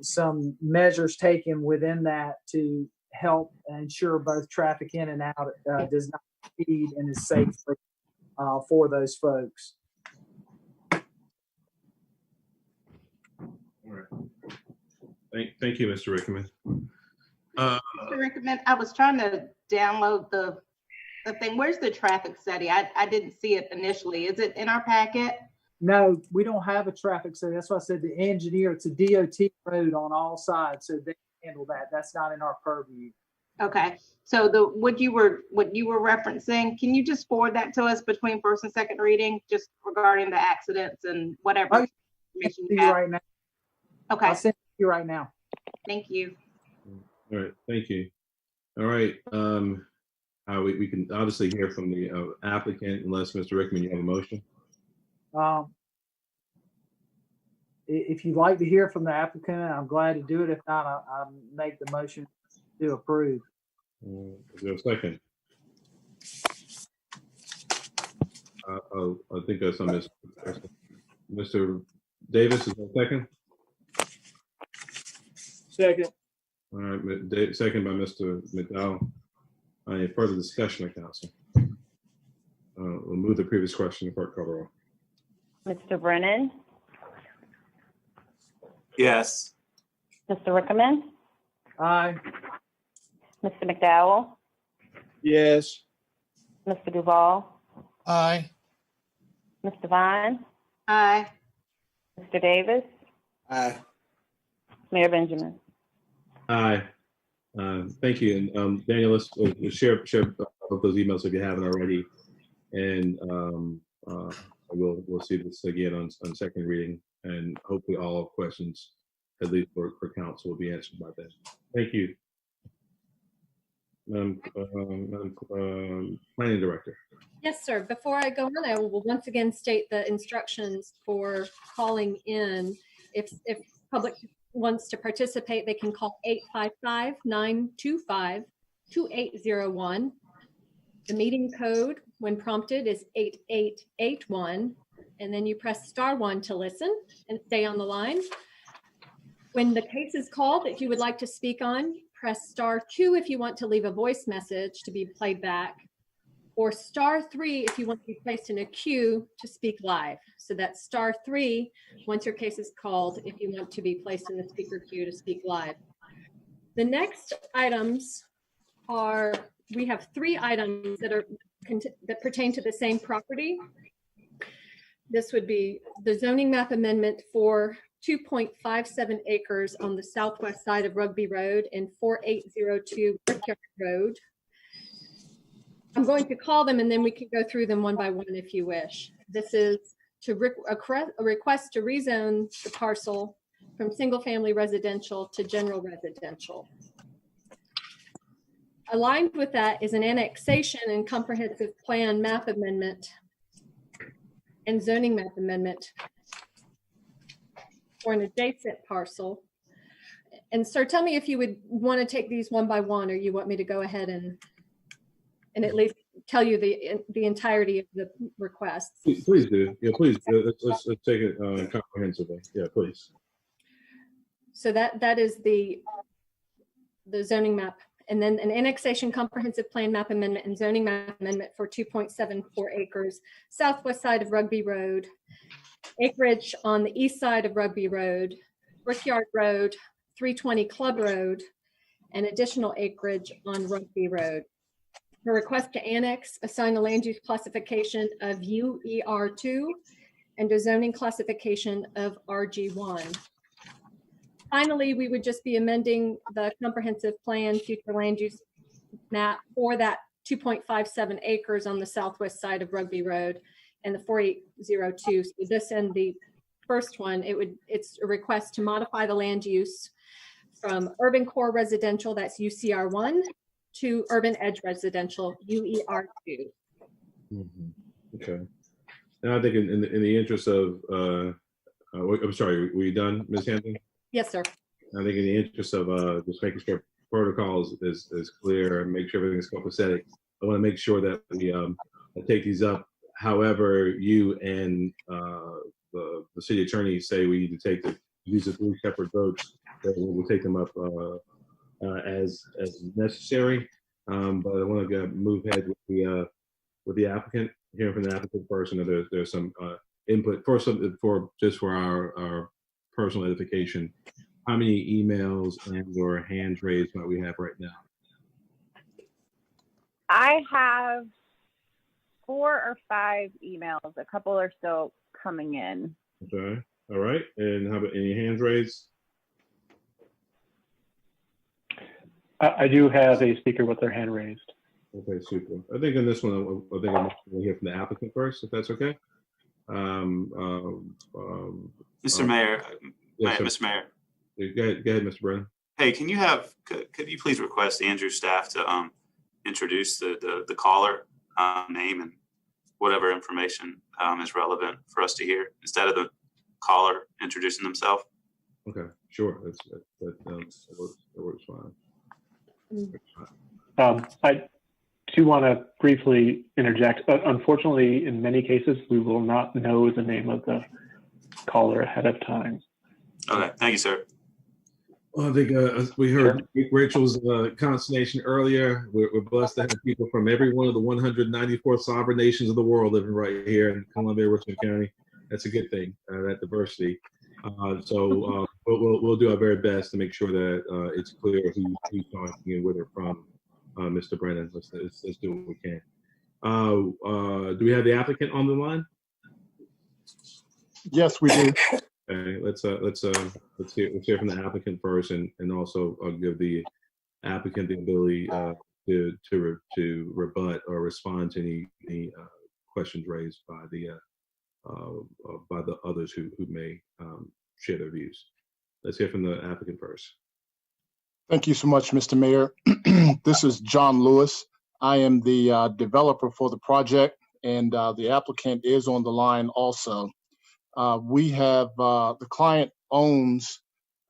some measures taken within that to help ensure both traffic in and out does not impede and is safe for those folks. All right. Thank you, Mr. Rickerman. Mr. Rickerman, I was trying to download the thing. Where's the traffic study? I didn't see it initially. Is it in our packet? No, we don't have a traffic study. That's why I said the engineer, it's a DOT road on all sides, so they handle that. That's not in our purview. Okay. So what you were referencing, can you just forward that to us between first and second reading, just regarding the accidents and whatever information you have? Right now. Okay. I'll send it to you right now. Thank you. All right. Thank you. All right. We can obviously hear from the applicant, unless Mr. Rickerman, you have a motion. If you'd like to hear from the applicant, I'm glad to do it. If not, I'll make the motion to approve. Is there a second? I think that's on Mr. Davis. Is there a second? Second. All right, second by Mr. McDowell. Any further discussion of council? We'll move the previous question to Clerk Coverall. Mr. Brennan? Yes. Mr. Rickman, Aye. Mr. McDowell, Yes. Mr. Duval, Aye. Mr. Vine, Aye. Mr. Davis, Aye. Mayor Benjamin. Aye. Thank you. And Daniel, let's share both those emails if you haven't already. And we'll see this again on second reading, and hopefully all questions, at least for council, will be answered by then. Thank you. Planning Director. Yes, sir. Before I go on, I will once again state the instructions for calling in. If public wants to participate, they can call 855-925-2801. The meeting code, when prompted, is 8881. And then you press *1 to listen and stay on the line. When the case is called that you would like to speak on, press *2 if you want to leave a voice message to be played back, or *3 if you want to be placed in a queue to speak live. So that's *3 once your case is called if you want to be placed in the speaker queue to speak live. The next items are, we have 3 items that pertain to the same property. This would be the zoning map amendment for 2.57 acres on the southwest side of Rugby Road and 4802 Brickyard Road. I'm going to call them and then we can go through them one by one if you wish. This is a request to rezone the parcel from single-family residential to general residential. Aligned with that is an annexation and comprehensive plan map amendment and zoning map amendment for an adjacent parcel. And sir, tell me if you would want to take these one by one, or you want me to go ahead and at least tell you the entirety of the requests. Please do. Yeah, please. Let's take it comprehensively. Yeah, please. So that is the zoning map, and then an annexation comprehensive plan map amendment and zoning map amendment for 2.74 acres, southwest side of Rugby Road, acreage on the east side of Rugby Road, Brickyard Road, 320 Club Road, and additional acreage on Rugby Road. A request to annex, assign a land use classification of UER2 and a zoning classification of RG1. Finally, we would just be amending the comprehensive plan future land use map for that 2.57 acres on the southwest side of Rugby Road and the 4802. So this and the first one, it's a request to modify the land use from urban core residential, that's UCR1, to urban edge residential, UER2. Okay. Now I think in the interest of, I'm sorry, were you done, Ms. Hampton? Yes, sir. I think in the interest of just making sure protocols is clear and make sure everything's copacetic, I want to make sure that we take these up. However, you and the city attorney say we need to take these are 3 separate votes. That we'll take them up as necessary. But I want to move ahead with the applicant, hearing from the applicant first. And there's some input for our personal edification. How many emails and/or hands raised might we have right now? I have 4 or 5 emails. A couple are still coming in. Okay. All right. And how about any hands raised? I do have a speaker with their hand raised. Okay, super. I think in this one, I think I'm going to hear from the applicant first, if that's okay. Mr. Mayor, yes, Mr. Mayor. Go ahead, Mr. Brennan. Hey, can you could you please request Andrew's staff to introduce the caller name and whatever information is relevant for us to hear instead of the caller introducing themselves? Okay, sure. That works fine. I do want to briefly interject. Unfortunately, in many cases, we will not know the name of the caller ahead of time. Okay, thank you, sir. Well, I think we heard Rachel's consternation earlier. We're blessed to have people from every one of the 194 sovereign nations of the world living right here in Columbia, Richland County. That's a good thing, that diversity. So we'll do our very best to make sure that it's clear who's talking and where they're from, Mr. Brennan. Let's do what we can. Do we have the applicant on the line? Yes, we do. Okay, let's hear from the applicant first, and also give the applicant the ability to rebut or respond to any questions raised by the others who may share their views. Let's hear from the applicant first. Thank you so much, Mr. Mayor. This is John Lewis. I am the developer for the project, and the applicant is on the line also. We have, the client owns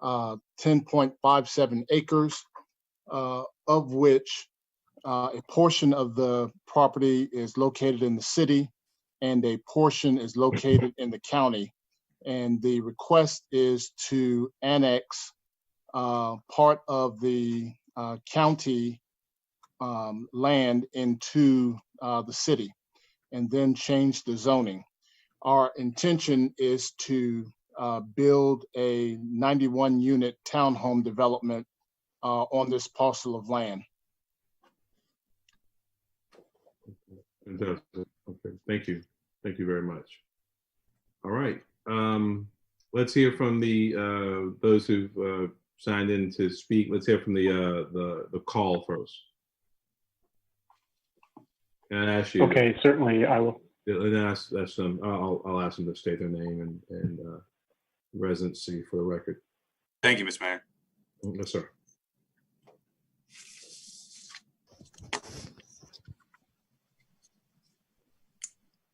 10.57 acres, of which a portion of the property is located in the city and a portion is located in the county. And the request is to annex part of the county land into the city and then change the zoning. Our intention is to build a 91-unit townhome development on this parcel of land. Fantastic. Okay, thank you. Thank you very much. All right. Let's hear from the those who've signed in to speak. Let's hear from the call first. And I ask you. Okay, certainly I will. And ask them. I'll ask them to state their name and residency for the record. Thank you, Mr. Mayor. Yes, sir.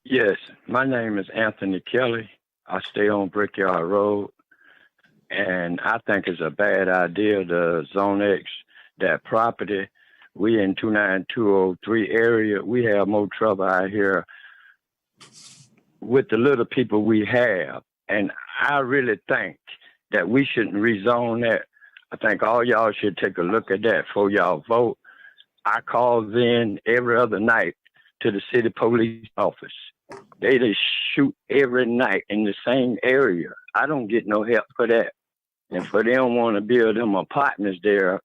Yes, my name is Anthony Kelly. I stay on Brickyard Road, and I think it's a bad idea to zone X that property. We in 29203 area, we have more trouble out here with the little people we have. And I really think that we shouldn't rezone that. I think all y'all should take a look at that before y'all vote. I calls in every other night to the city police office. They just shoot every night in the same area. I don't get no help for that. And for them want to build them apartments there,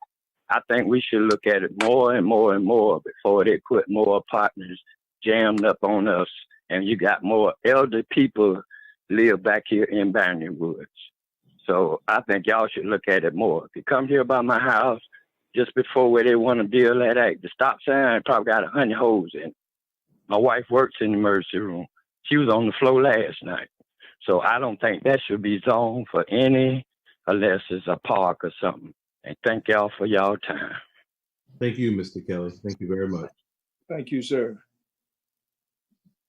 I think we should look at it more and more and more before they put more apartments jammed up on us. And you got more elder people live back here in Banyan Woods. So I think y'all should look at it more. If you come here by my house, just before where they want to build that, the stop sign probably got 100 holes in it. My wife works in the emergency room. She was on the floor last night. So I don't think that should be zoned for any, unless it's a park or something. And thank y'all for y'all time. Thank you, Mr. Kelly. Thank you very much. Thank you, sir.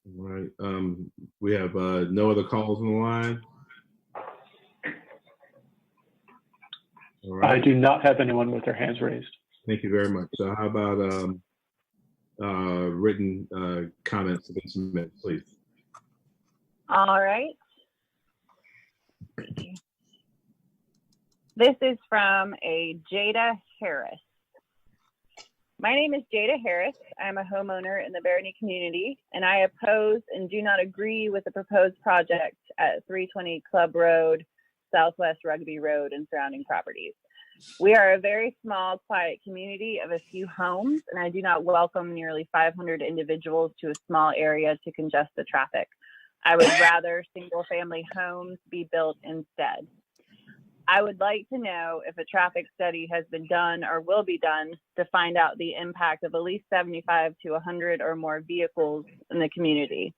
All right. We have no other calls on the line. All right. I do not have anyone with their hands raised. Thank you very much. So how about written comments have been submitted, please? All right. This is from a Jada Harris. My name is Jada Harris. I'm a homeowner in the Barony community, and I oppose and do not agree with the proposed project at 320 Club Road, Southwest Rugby Road, and surrounding properties. We are a very small, quiet community of a few homes, and I do not welcome nearly 500 individuals to a small area to congest the traffic. I would rather single-family homes be built instead. I would like to know if a traffic study has been done or will be done to find out the impact of at least 75 to 100 or more vehicles in the community.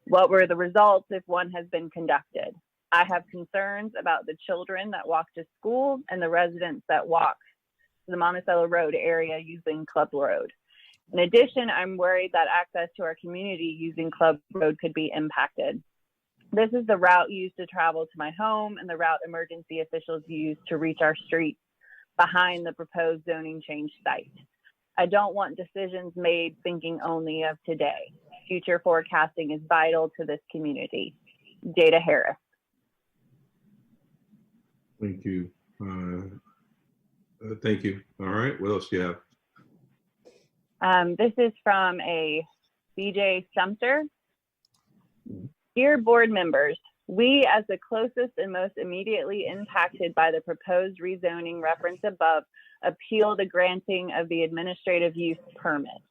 What were the results if one has been conducted? I have concerns about the children that walk to school and the residents that walk to the Monticello Road area using Club Road. In addition, I'm worried that access to our community using Club Road could be impacted. This is the route used to travel to my home and the route emergency officials use to reach our streets behind the proposed zoning change site. I don't want decisions made thinking only of today. Future forecasting is vital to this community. Jada Harris. Thank you. Thank you. All right. What else do you have? This is from a BJ Sumter. Dear board members, We, as the closest and most immediately impacted by the proposed rezoning referenced above, appeal the granting of the administrative use permit.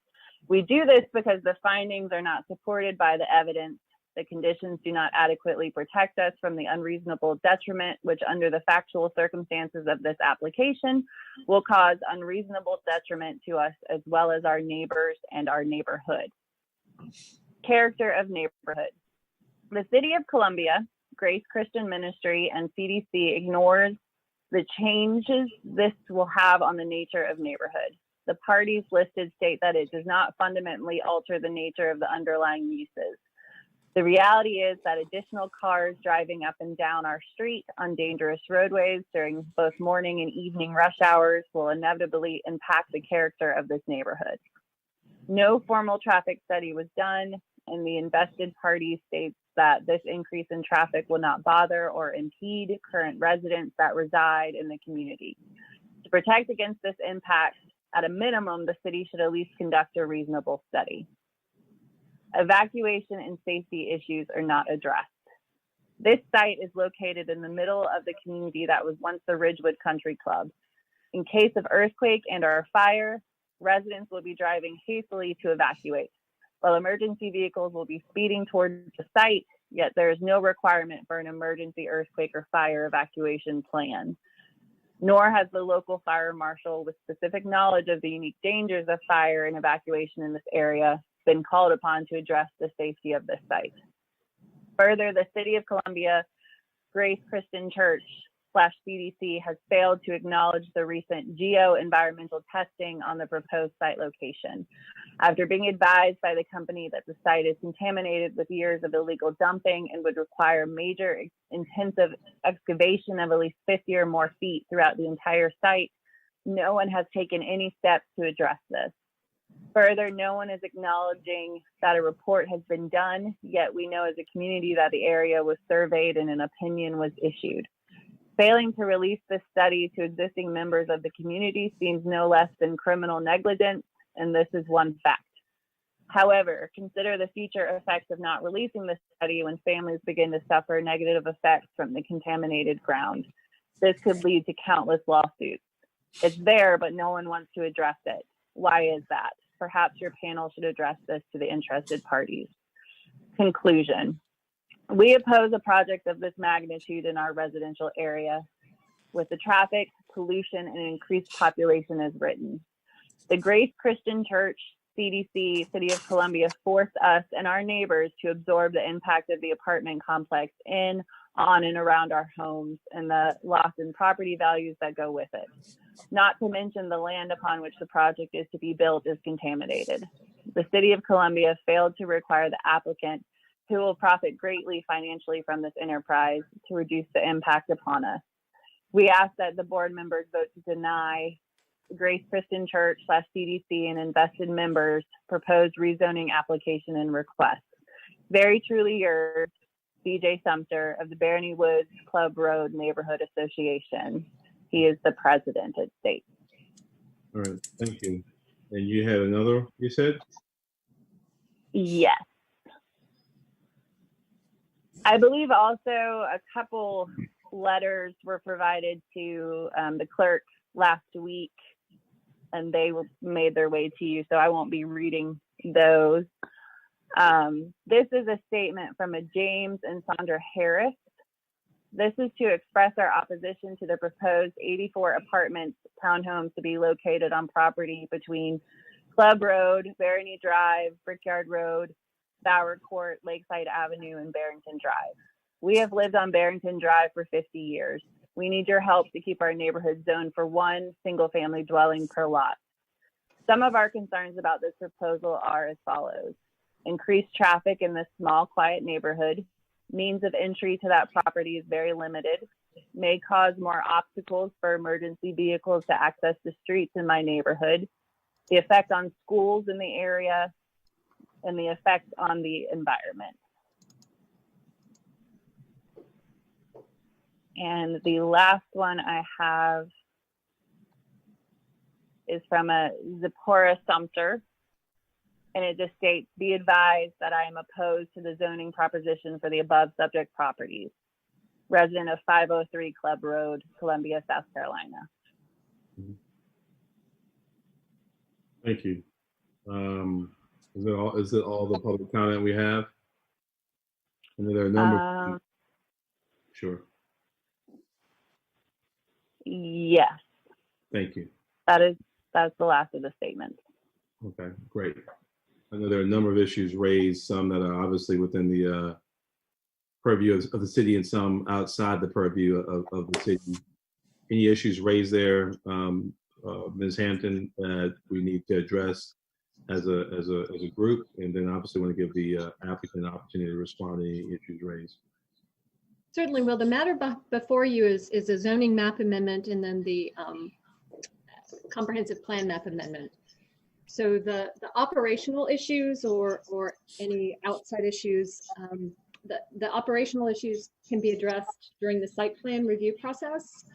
We do this because the findings are not supported by the evidence. The conditions do not adequately protect us from the unreasonable detriment, which under the factual circumstances of this application will cause unreasonable detriment to us as well as our neighbors and our neighborhood. Character of neighborhood. The City of Columbia, Grace Christian Ministry, and CDC ignores the changes this will have on the nature of neighborhood. The parties listed state that it does not fundamentally alter the nature of the underlying uses. The reality is that additional cars driving up and down our street on dangerous roadways during both morning and evening rush hours will inevitably impact the character of this neighborhood. No formal traffic study was done, and the invested party states that this increase in traffic will not bother or impede current residents that reside in the community. To protect against this impact, at a minimum, the city should at least conduct a reasonable study. Evacuation and safety issues are not addressed. This site is located in the middle of the community that was once the Ridgewood Country Club. In case of earthquake and or fire, residents will be driving hastily to evacuate, while emergency vehicles will be speeding towards the site, yet there is no requirement for an emergency earthquake or fire evacuation plan. Nor has the local fire marshal with specific knowledge of the unique dangers of fire and evacuation in this area been called upon to address the safety of this site. Further, the City of Columbia Grace Christian Church /CDC has failed to acknowledge the recent geo-environmental testing on the proposed site location. After being advised by the company that the site is contaminated with years of illegal dumping and would require major intensive excavation of at least 50 or more feet throughout the entire site, no one has taken any steps to address this. Further, no one is acknowledging that a report has been done, yet we know as a community that the area was surveyed and an opinion was issued. Failing to release this study to existing members of the community seems no less than criminal negligence, and this is one fact. However, consider the future effects of not releasing the study when families begin to suffer negative effects from the contaminated ground. This could lead to countless lawsuits. It's there, but no one wants to address it. Why is that? Perhaps your panel should address this to the interested parties. Conclusion. We oppose a project of this magnitude in our residential area with the traffic, pollution, and increased population as written. The Grace Christian Church, CDC, City of Columbia forced us and our neighbors to absorb the impact of the apartment complex in, on, and around our homes and the loss in property values that go with it. Not to mention the land upon which the project is to be built is contaminated. The City of Columbia failed to require the applicant, who will profit greatly financially from this enterprise, to reduce the impact upon us. We ask that the board members vote to deny Grace Christian Church /CDC and invested members proposed rezoning application and request. Very truly yours, BJ Sumter of the Barony Woods Club Road Neighborhood Association. He is the president at state. All right, thank you. And you had another, you said? Yes. I believe also a couple letters were provided to the clerk last week, and they made their way to you, so I won't be reading those. This is a statement from a James and Sandra Harris. This is to express our opposition to the proposed 84 apartments, townhomes to be located on property between Club Road, Barony Drive, Brickyard Road, Bower Court, Lakeside Avenue, and Barrington Drive. We have lived on Barrington Drive for 50 years. We need your help to keep our neighborhood zoned for one single-family dwelling per lot. Some of our concerns about this proposal are as follows. Increased traffic in this small, quiet neighborhood. Means of entry to that property is very limited. May cause more obstacles for emergency vehicles to access the streets in my neighborhood. The effect on schools in the area, and the effect on the environment. And the last one I have is from a Zipporah Sumter. And it just states, be advised that I am opposed to the zoning proposition for the above subject properties. Resident of 503 Club Road, Columbia, South Carolina. Thank you. Is it all the public comment we have? And there are a number. Sure. Yes, Thank you. that's the last of the statements. Okay, great. I know there are a number of issues raised, some that are obviously within the purview of the city and some outside the purview of the city. Any issues raised there, Ms. Hampton, that we need to address as a group? And then obviously want to give the applicant an opportunity to respond to any issues raised. Certainly. Well, the matter before you is a zoning map amendment and then the comprehensive plan map amendment. So the operational issues or any outside issues, the operational issues can be addressed during the site plan review process.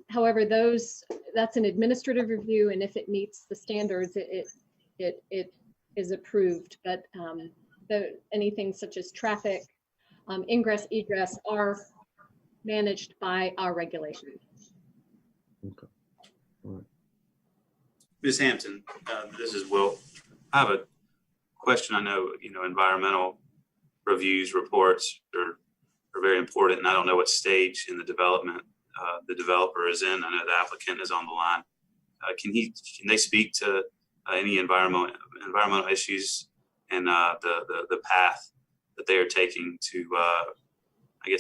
However, that's an administrative review, and if it meets the standards, it is approved. But anything such as traffic, ingress, egress are managed by our regulations. Okay. All right. Ms. Hampton, this is Will. I have a question. I know, environmental reviews, reports are very important, and I don't know what stage in the development the developer is in. I know the applicant is on the line. Can they speak to any environmental issues and the path that they are taking to,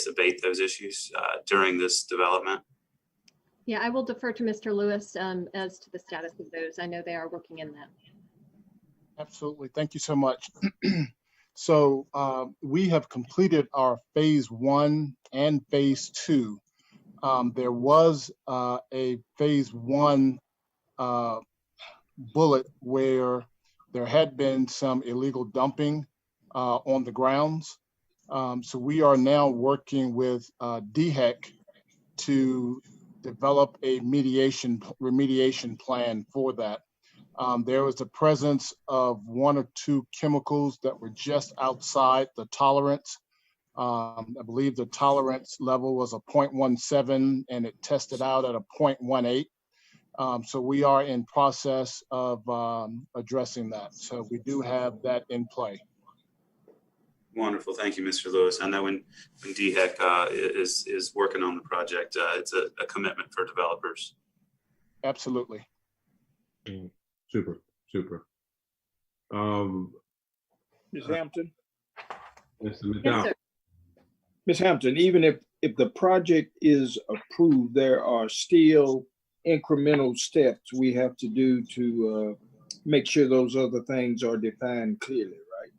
abate those issues during this development? Yeah, I will defer to Mr. Lewis as to the status of those. I know they are working in that. Absolutely. Thank you so much. So we have completed our phase 1 and phase 2. There was a phase 1 bullet where there had been some illegal dumping on the grounds. So we are now working with DHEC to develop a remediation plan for that. There was the presence of 1 or 2 chemicals that were just outside the tolerance. I believe the tolerance level was a 0.17 and it tested out at a 0.18. So we are in process of addressing that. So we do have that in play. Wonderful. Thank you, Mr. Lewis. I know when DHEC is working on the project, it's a commitment for developers. Absolutely. Super. Ms. Hampton? Mr. McDowell. Yes, Ms. Hampton, even if the project is approved, there are still incremental steps we have to do to make sure those other things are defined clearly, right?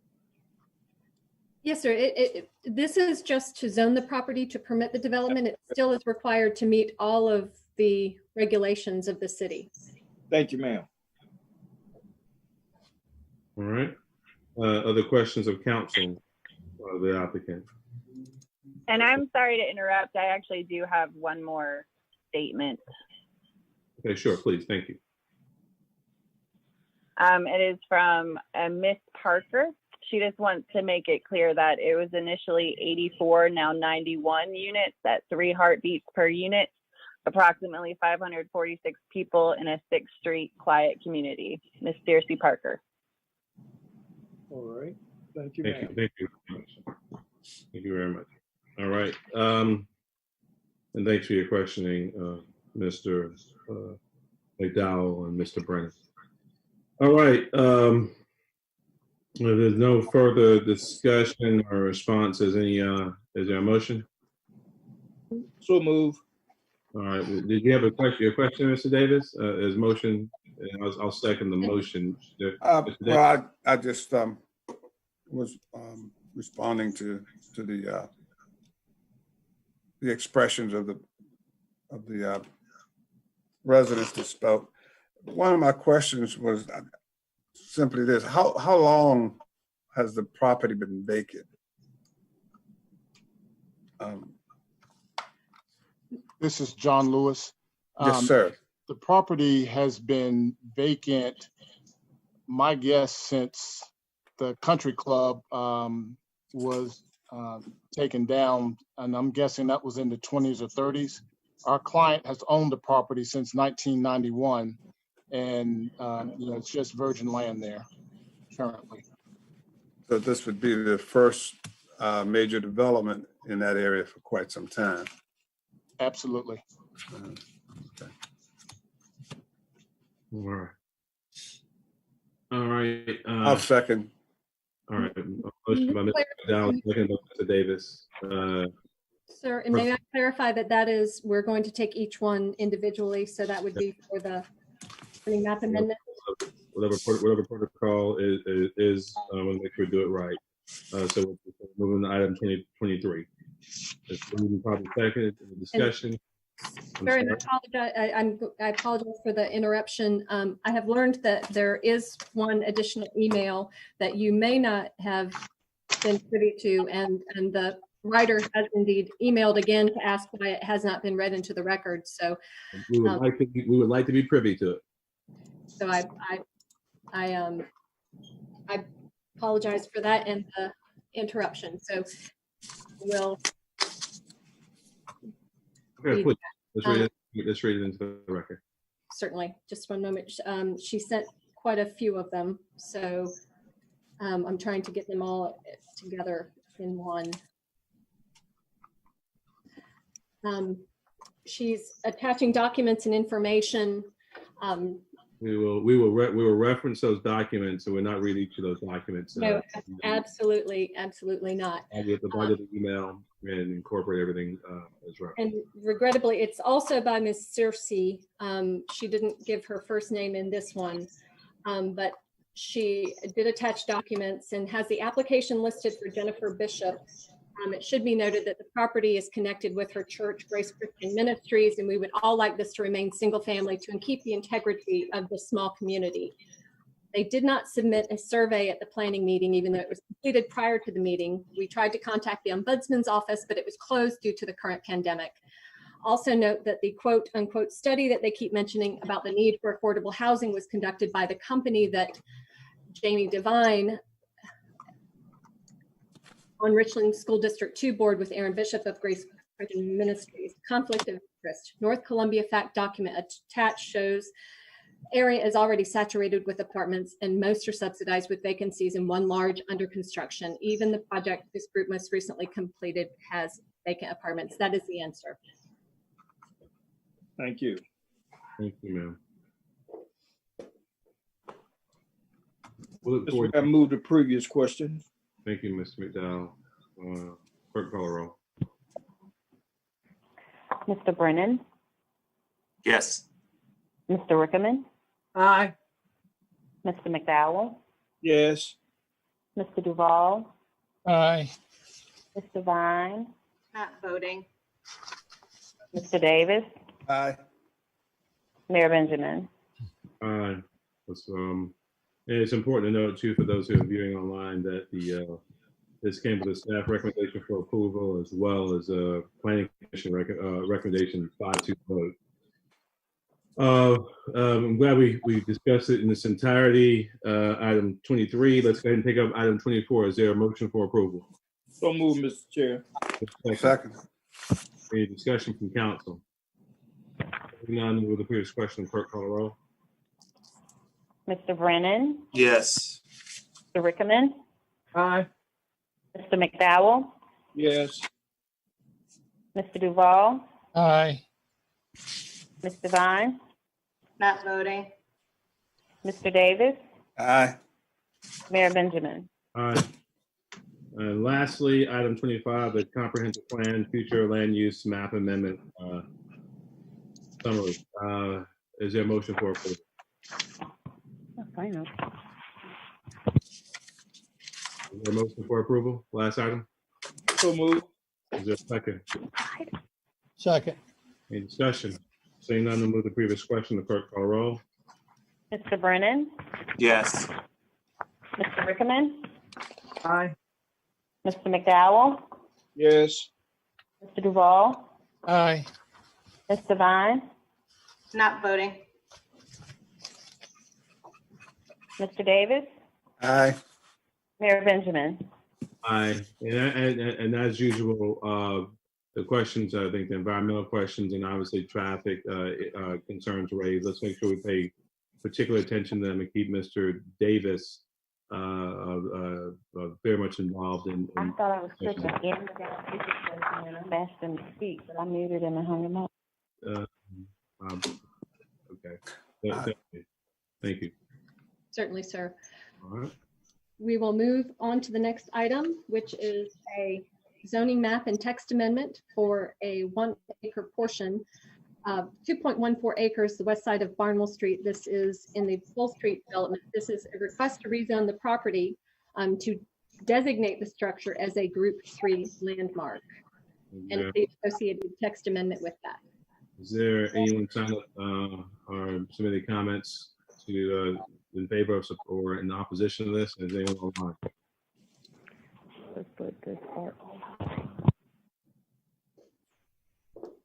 Yes, sir. This is just to zone the property to permit the development. It still is required to meet all of the regulations of the city. Thank you, ma'am. All right. Other questions of council, the applicant? And I'm sorry to interrupt. I actually do have one more statement. Okay, sure, please. Thank you. It is from Miss Parker. She just wants to make it clear that it was initially 84, now 91 units at 3 heartbeats per unit, approximately 546 people in a 6th Street quiet community. Miss Stacey Parker. All right. Thank you, Thank ma'am. you very much. All right. And thanks for your questioning, Mr. McDowell and Mr. Brennan. All right. If there's no further discussion or response, is there a motion? So move. All right. Did you have a question? Your question, Mr. Davis? Is motion? I'll second the motion. Well, I just was responding to the expressions of the residents that spoke. One of my questions was simply this: how long has the property been vacant? This is John Lewis. Yes, sir. The property has been vacant my guess, since the country club was taken down, and I'm guessing that was in the 20s or 30s, our client has owned the property since 1991, and it's just virgin land there currently. So this would be the first major development in that area for quite some time. Absolutely. Okay. All right. All right. I'll second. All right. Motion by Mr. McDowell, second by Mr. Davis. Sir, and may I clarify that is, we're going to take each one individually, so that would be for the zoning map amendment? Whatever protocol is we'll make sure we do it right. So we're moving to item 2023. It's moving probably second in the discussion. Sir, and I apologize for the interruption. I have learned that there is one additional email that you may not have been privy to, and the writer has indeed emailed again to ask why it has not been read into the record. So we would like to be privy to it. So I apologize for that and the interruption. So we'll. Okay, please. Let's read it into the record. Certainly. Just one moment. She sent quite a few of them, so I'm trying to get them all together in one. She's attaching documents and information. We will reference those documents, so we're not reading each of those documents. No, absolutely not. I'll get the body of the email and incorporate everything as well. And regrettably, it's also by Ms. Searcy. She didn't give her first name in this one, but she did attach documents and has the application listed for Jennifer Bishop. It should be noted that the property is connected with her church, Grace Christian Ministries, and we would all like this to remain single family to keep the integrity of the small community. They did not submit a survey at the planning meeting, even though it was completed prior to the meeting. We tried to contact the ombudsman's office, but it was closed due to the current pandemic. Also note that the quote unquote study that they keep mentioning about the need for affordable housing was conducted by the company that Jamie Devine on Richland School District 2 board with Aaron Bishop of Grace Christian Ministries. Conflict of interest. North Columbia fact document attached shows area is already saturated with apartments and most are subsidized with vacancies and one large under construction. Even the project this group most recently completed has vacant apartments. That is the answer. Thank you. Thank you, ma'am. I move the previous question. Thank you, Mr. McDowell. Clerk call the roll. Mr. Brennan, Yes. Mr. Rickerman, Aye. Mr. McDowell, Yes. Mr. Duval, Aye. Mr. Vine, Not voting. Mr. Davis, Aye. Mayor Benjamin. And it's important to note too, for those who are viewing online, that this came with a staff recommendation for approval as well as a planning commission recommendation 5-2 vote. I'm glad we discussed it in its entirety. Item 23, let's go ahead and take up item 24. Is there a motion for approval? So move, Mr. Chair. Second. Any discussion from council? None with the previous question, clerk call the roll. Mr. Brennan, Yes. Mr. Rickerman, Aye. Mr. McDowell, Yes. Mr. Duval, Aye. Mr. Vine, Not voting. Mr. Davis, Aye. Mayor Benjamin. All right. And lastly, item 25, the comprehensive plan future land use map amendment summary. Is there a motion for approval? Final. Is there a motion for approval? Last item. So move. Is there a second? Second. Any discussion? Seeing none, we'll move to the previous question. The clerk call roll. Mr. Brennan, Yes. Mr. Rickerman, Aye. Mr. McDowell, Yes. Mr. Duval, Aye. Mr. Vine, Not voting. Mr. Davis, Aye. Mayor Benjamin. Aye. And as usual, the questions, I think the environmental questions and obviously traffic concerns raised, let's make sure we pay particular attention to them and keep Mr. Davis very much involved in. I thought I was clicking in the down and I asked him to speak, but I muted him and hung him up. Okay. Thank you. Certainly, sir. All right. We will move on to the next item, which is a zoning map and text amendment for a 1 acre portion of 2.14 acres, the west side of Barnwell Street. This is in the Full Street development. This is a request to rezone the property to designate the structure as a Group 3 landmark and the associated text amendment with that. Is there anyone signed up or submitted comments to in favor of or in opposition to this? Is anyone online? Let's put this part.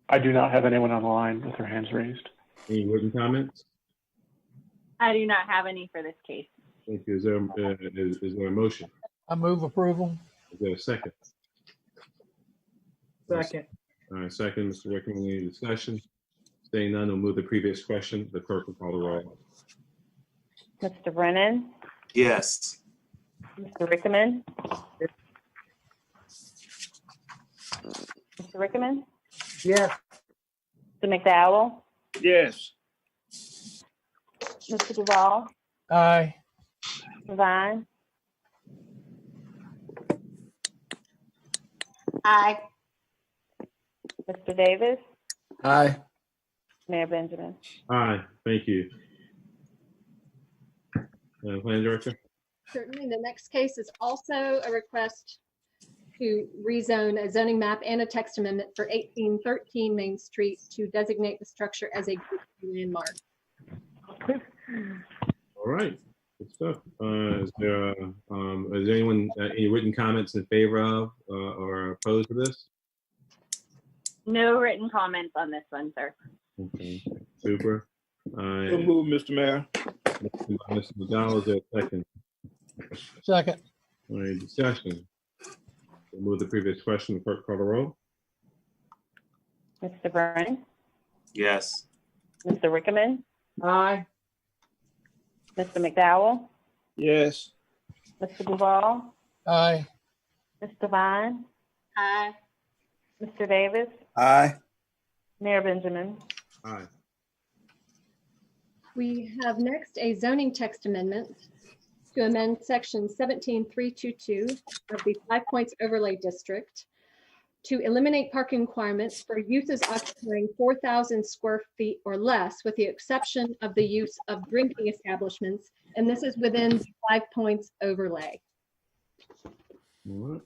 I do not have anyone on the line with their hands raised. Any written comments? I do not have any for this case. Thank you. Is there a motion? I move approval. Is there a second? Second. All right, second, Mr. Rickman, any discussion? Staying none, we'll move the previous question. The clerk will call the roll. Mr. Brennan, Yes. Mr. Rickman. Mr. Rickman, Yes. Mr. McDowell, Yes. Mr. Duval, Aye. Mr. Vine, Aye. Mr. Davis, Aye. Mayor Benjamin. Aye, thank you. Plan Director? Certainly, the next case is also a request to rezone a zoning map and a text amendment for 1813 Main Street to designate the structure as a Group 3 landmark. All right, good stuff. Is there anyone, any written comments in favor of or opposed to this? No written comments on this one, sir. Okay, super. So move, Mr. Mayor. Mr. McDowell, is there a second? Second. All right, discussion. We'll move the previous question. Clerk call the roll. Mr. Brennan, Yes. Mr. Rickman, Aye. Mr. McDowell, Yes. Mr. Duval, Aye. Mr. Vine, Aye. Mr. Davis, Aye. Mayor Benjamin. Aye. We have next a zoning text amendment to amend section 17322 of the 5 Points Overlay District to eliminate parking requirements for uses occupying 4,000 square feet or less, with the exception of the use of drinking establishments. And this is within the 5 Points Overlay. All right.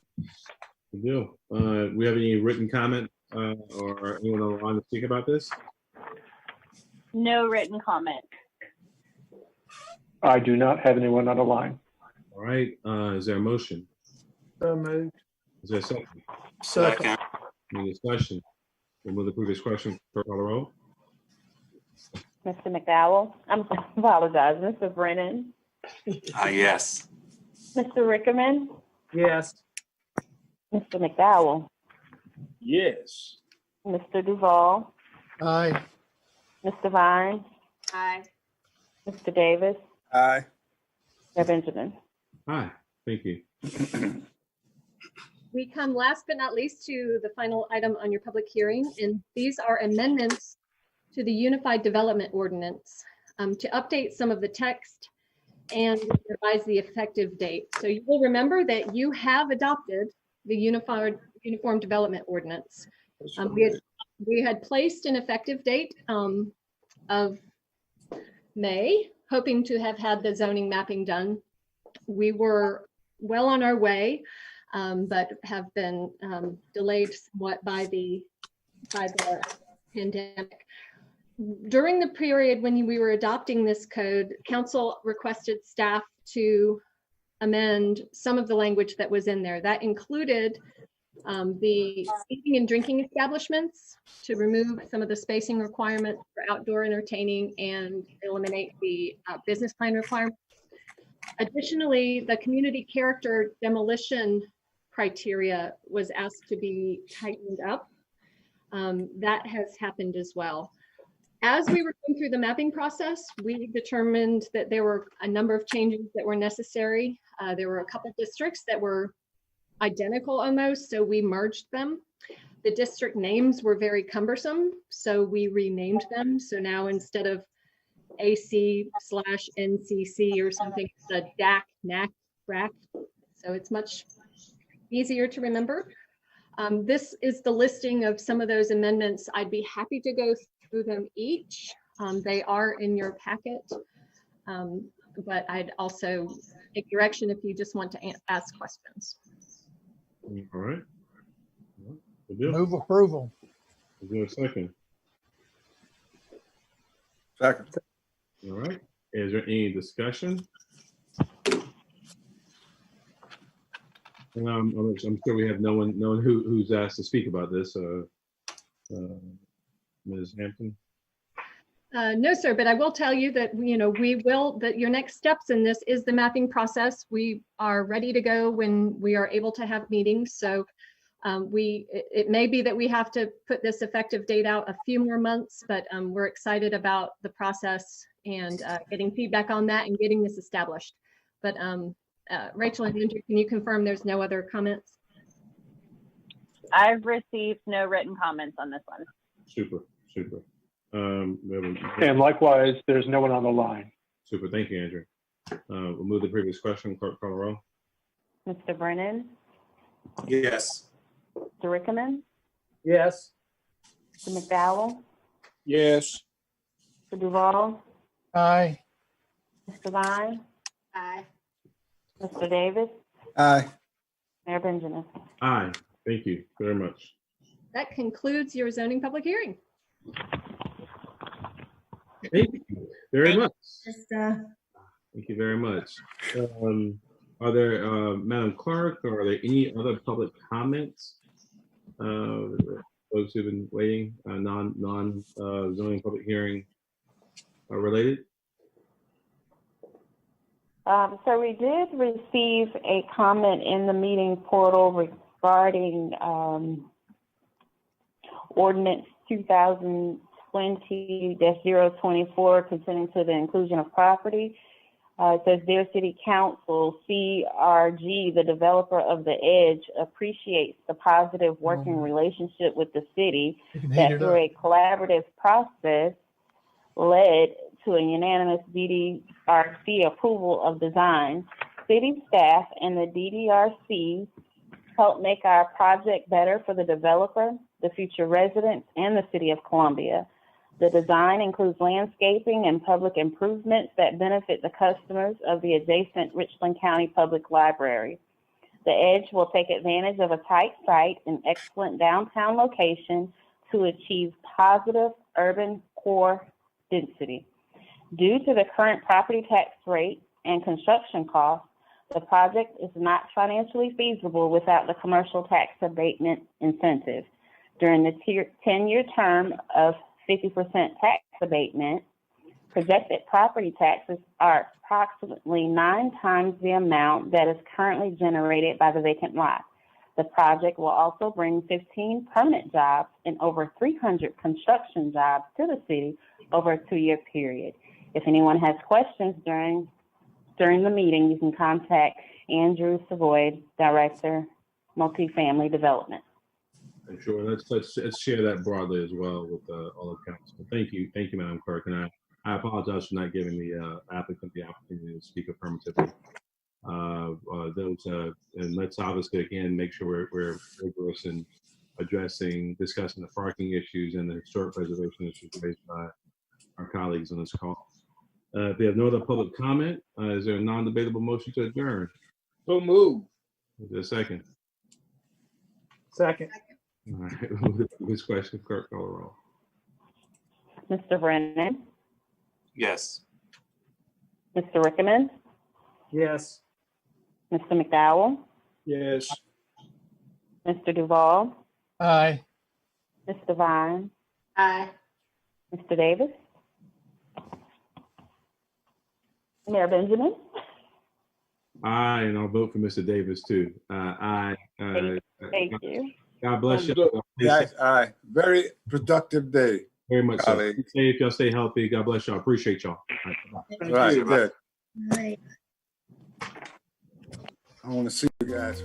Good deal. We have any written comment or anyone on the line to speak about this? No written comment. I do not have anyone on the line. All right. Is there a motion? So moved. Is there a second? Second. Any discussion? We'll move the previous question. Clerk call the roll. Mr. McDowell, I apologize, Mr. Brennan, Yes. Mr. Rickman, Yes. Mr. McDowell, Yes. Mr. Duval, Aye. Mr. Vine, Aye. Mr. Davis, Aye. Mayor Benjamin. Aye. Thank you. We come last but not least to the final item on your public hearing, and these are amendments to the Unified Development Ordinance to update some of the text and revise the effective date. So you will remember that you have adopted the Uniform Development Ordinance. We had placed an effective date of May, hoping to have had the zoning mapping done. We were well on our way, but have been delayed somewhat by the pandemic. During the period when we were adopting this code, council requested staff to amend some of the language that was in there. That included the eating and drinking establishments, to remove some of the spacing requirements for outdoor entertaining and eliminate the business plan requirements. Additionally, the community character demolition criteria was asked to be tightened up. That has happened as well. As we were going through the mapping process, we determined that there were a number of changes that were necessary. There were a couple districts that were identical almost, so we merged them. The district names were very cumbersome, so we renamed them. So now instead of AC/NCC or something, it's a DAC, NAC, BRAC. So it's much easier to remember. This is the listing of some of those amendments. I'd be happy to go through them each. They are in your packet, but I'd also take direction if you just want to ask questions. All right. Good deal. Move approval. Is there a second? Second. All right. Is there any discussion? I'm sure we have no one who's asked to speak about this. Ms. Hampton? No, sir, but I will tell you that, that your next steps in this is the mapping process. We are ready to go when we are able to have meetings. So it may be that we have to put this effective date out a few more months, but we're excited about the process and getting feedback on that and getting this established. But Rachel and Andrew, can you confirm there's no other comments? I've received no written comments on this one. Super. And likewise, there's no one on the line. Super. Thank you, Andrew. We'll move to the previous question. Clerk, call the roll. Mr. Brennan, Yes. Mr. Rickman, Yes. Mr. McDowell, Yes. Mr. Duval, Aye. Mr. Vine, Aye. Mr. Davis, Aye. Mayor Benjamin. Aye. Thank you very much. That concludes your zoning public hearing. Thank you very much. Krista. Thank you very much. Are there, Madam Clerk, or are there any other public comments? Folks who've been waiting, non-zoning public hearing related? So we did receive a comment in the meeting portal regarding ordinance 2020-024 concerning to the inclusion of property. It says, Dear City Council, CRG, the developer of the Edge, appreciates the positive working relationship with the city that through a collaborative process led to a unanimous DDRC approval of design. City staff and the DDRC helped make our project better for the developer, the future residents, and the City of Columbia. The design includes landscaping and public improvements that benefit the customers of the adjacent Richland County Public Library. The Edge will take advantage of a tight site and excellent downtown location to achieve positive urban core density. Due to the current property tax rate and construction costs, the project is not financially feasible without the commercial tax abatement incentive. During the 10-year term of 50% tax abatement, projected property taxes are approximately 9 times the amount that is currently generated by the vacant lot. The project will also bring 15 permanent jobs and over 300 construction jobs to the city over a 2-year period. If anyone has questions during the meeting, you can contact Andrew Savoy, Director, Multifamily Development. I'm sure. Let's share that broadly as well with all of council. Thank you, Madam Clerk, and I apologize for not giving the applicant the opportunity to speak affirmatively. And let's obviously again make sure we're rigorous in discussing the parking issues and the historic preservation issues raised by our colleagues on this call. If we have no other public comment, is there a non-debatable motion to adjourn? So move. Is there a second? Second. All right. This question, Clerk, call the roll. Mr. Brennan, Yes. Mr. Rickman, Yes. Mr. McDowell, Yes. Mr. Duval, Aye. Mr. Vine, Aye. Mr. Davis, Mayor Benjamin. Aye, and I'll vote for Mr. Davis too. Aye. Thank you. God bless you. Yes, aye. Very productive day. Very much so. colleague. Stay safe, y'all stay healthy. God bless y'all. Appreciate y'all. Right, good. Right. I want to see you guys.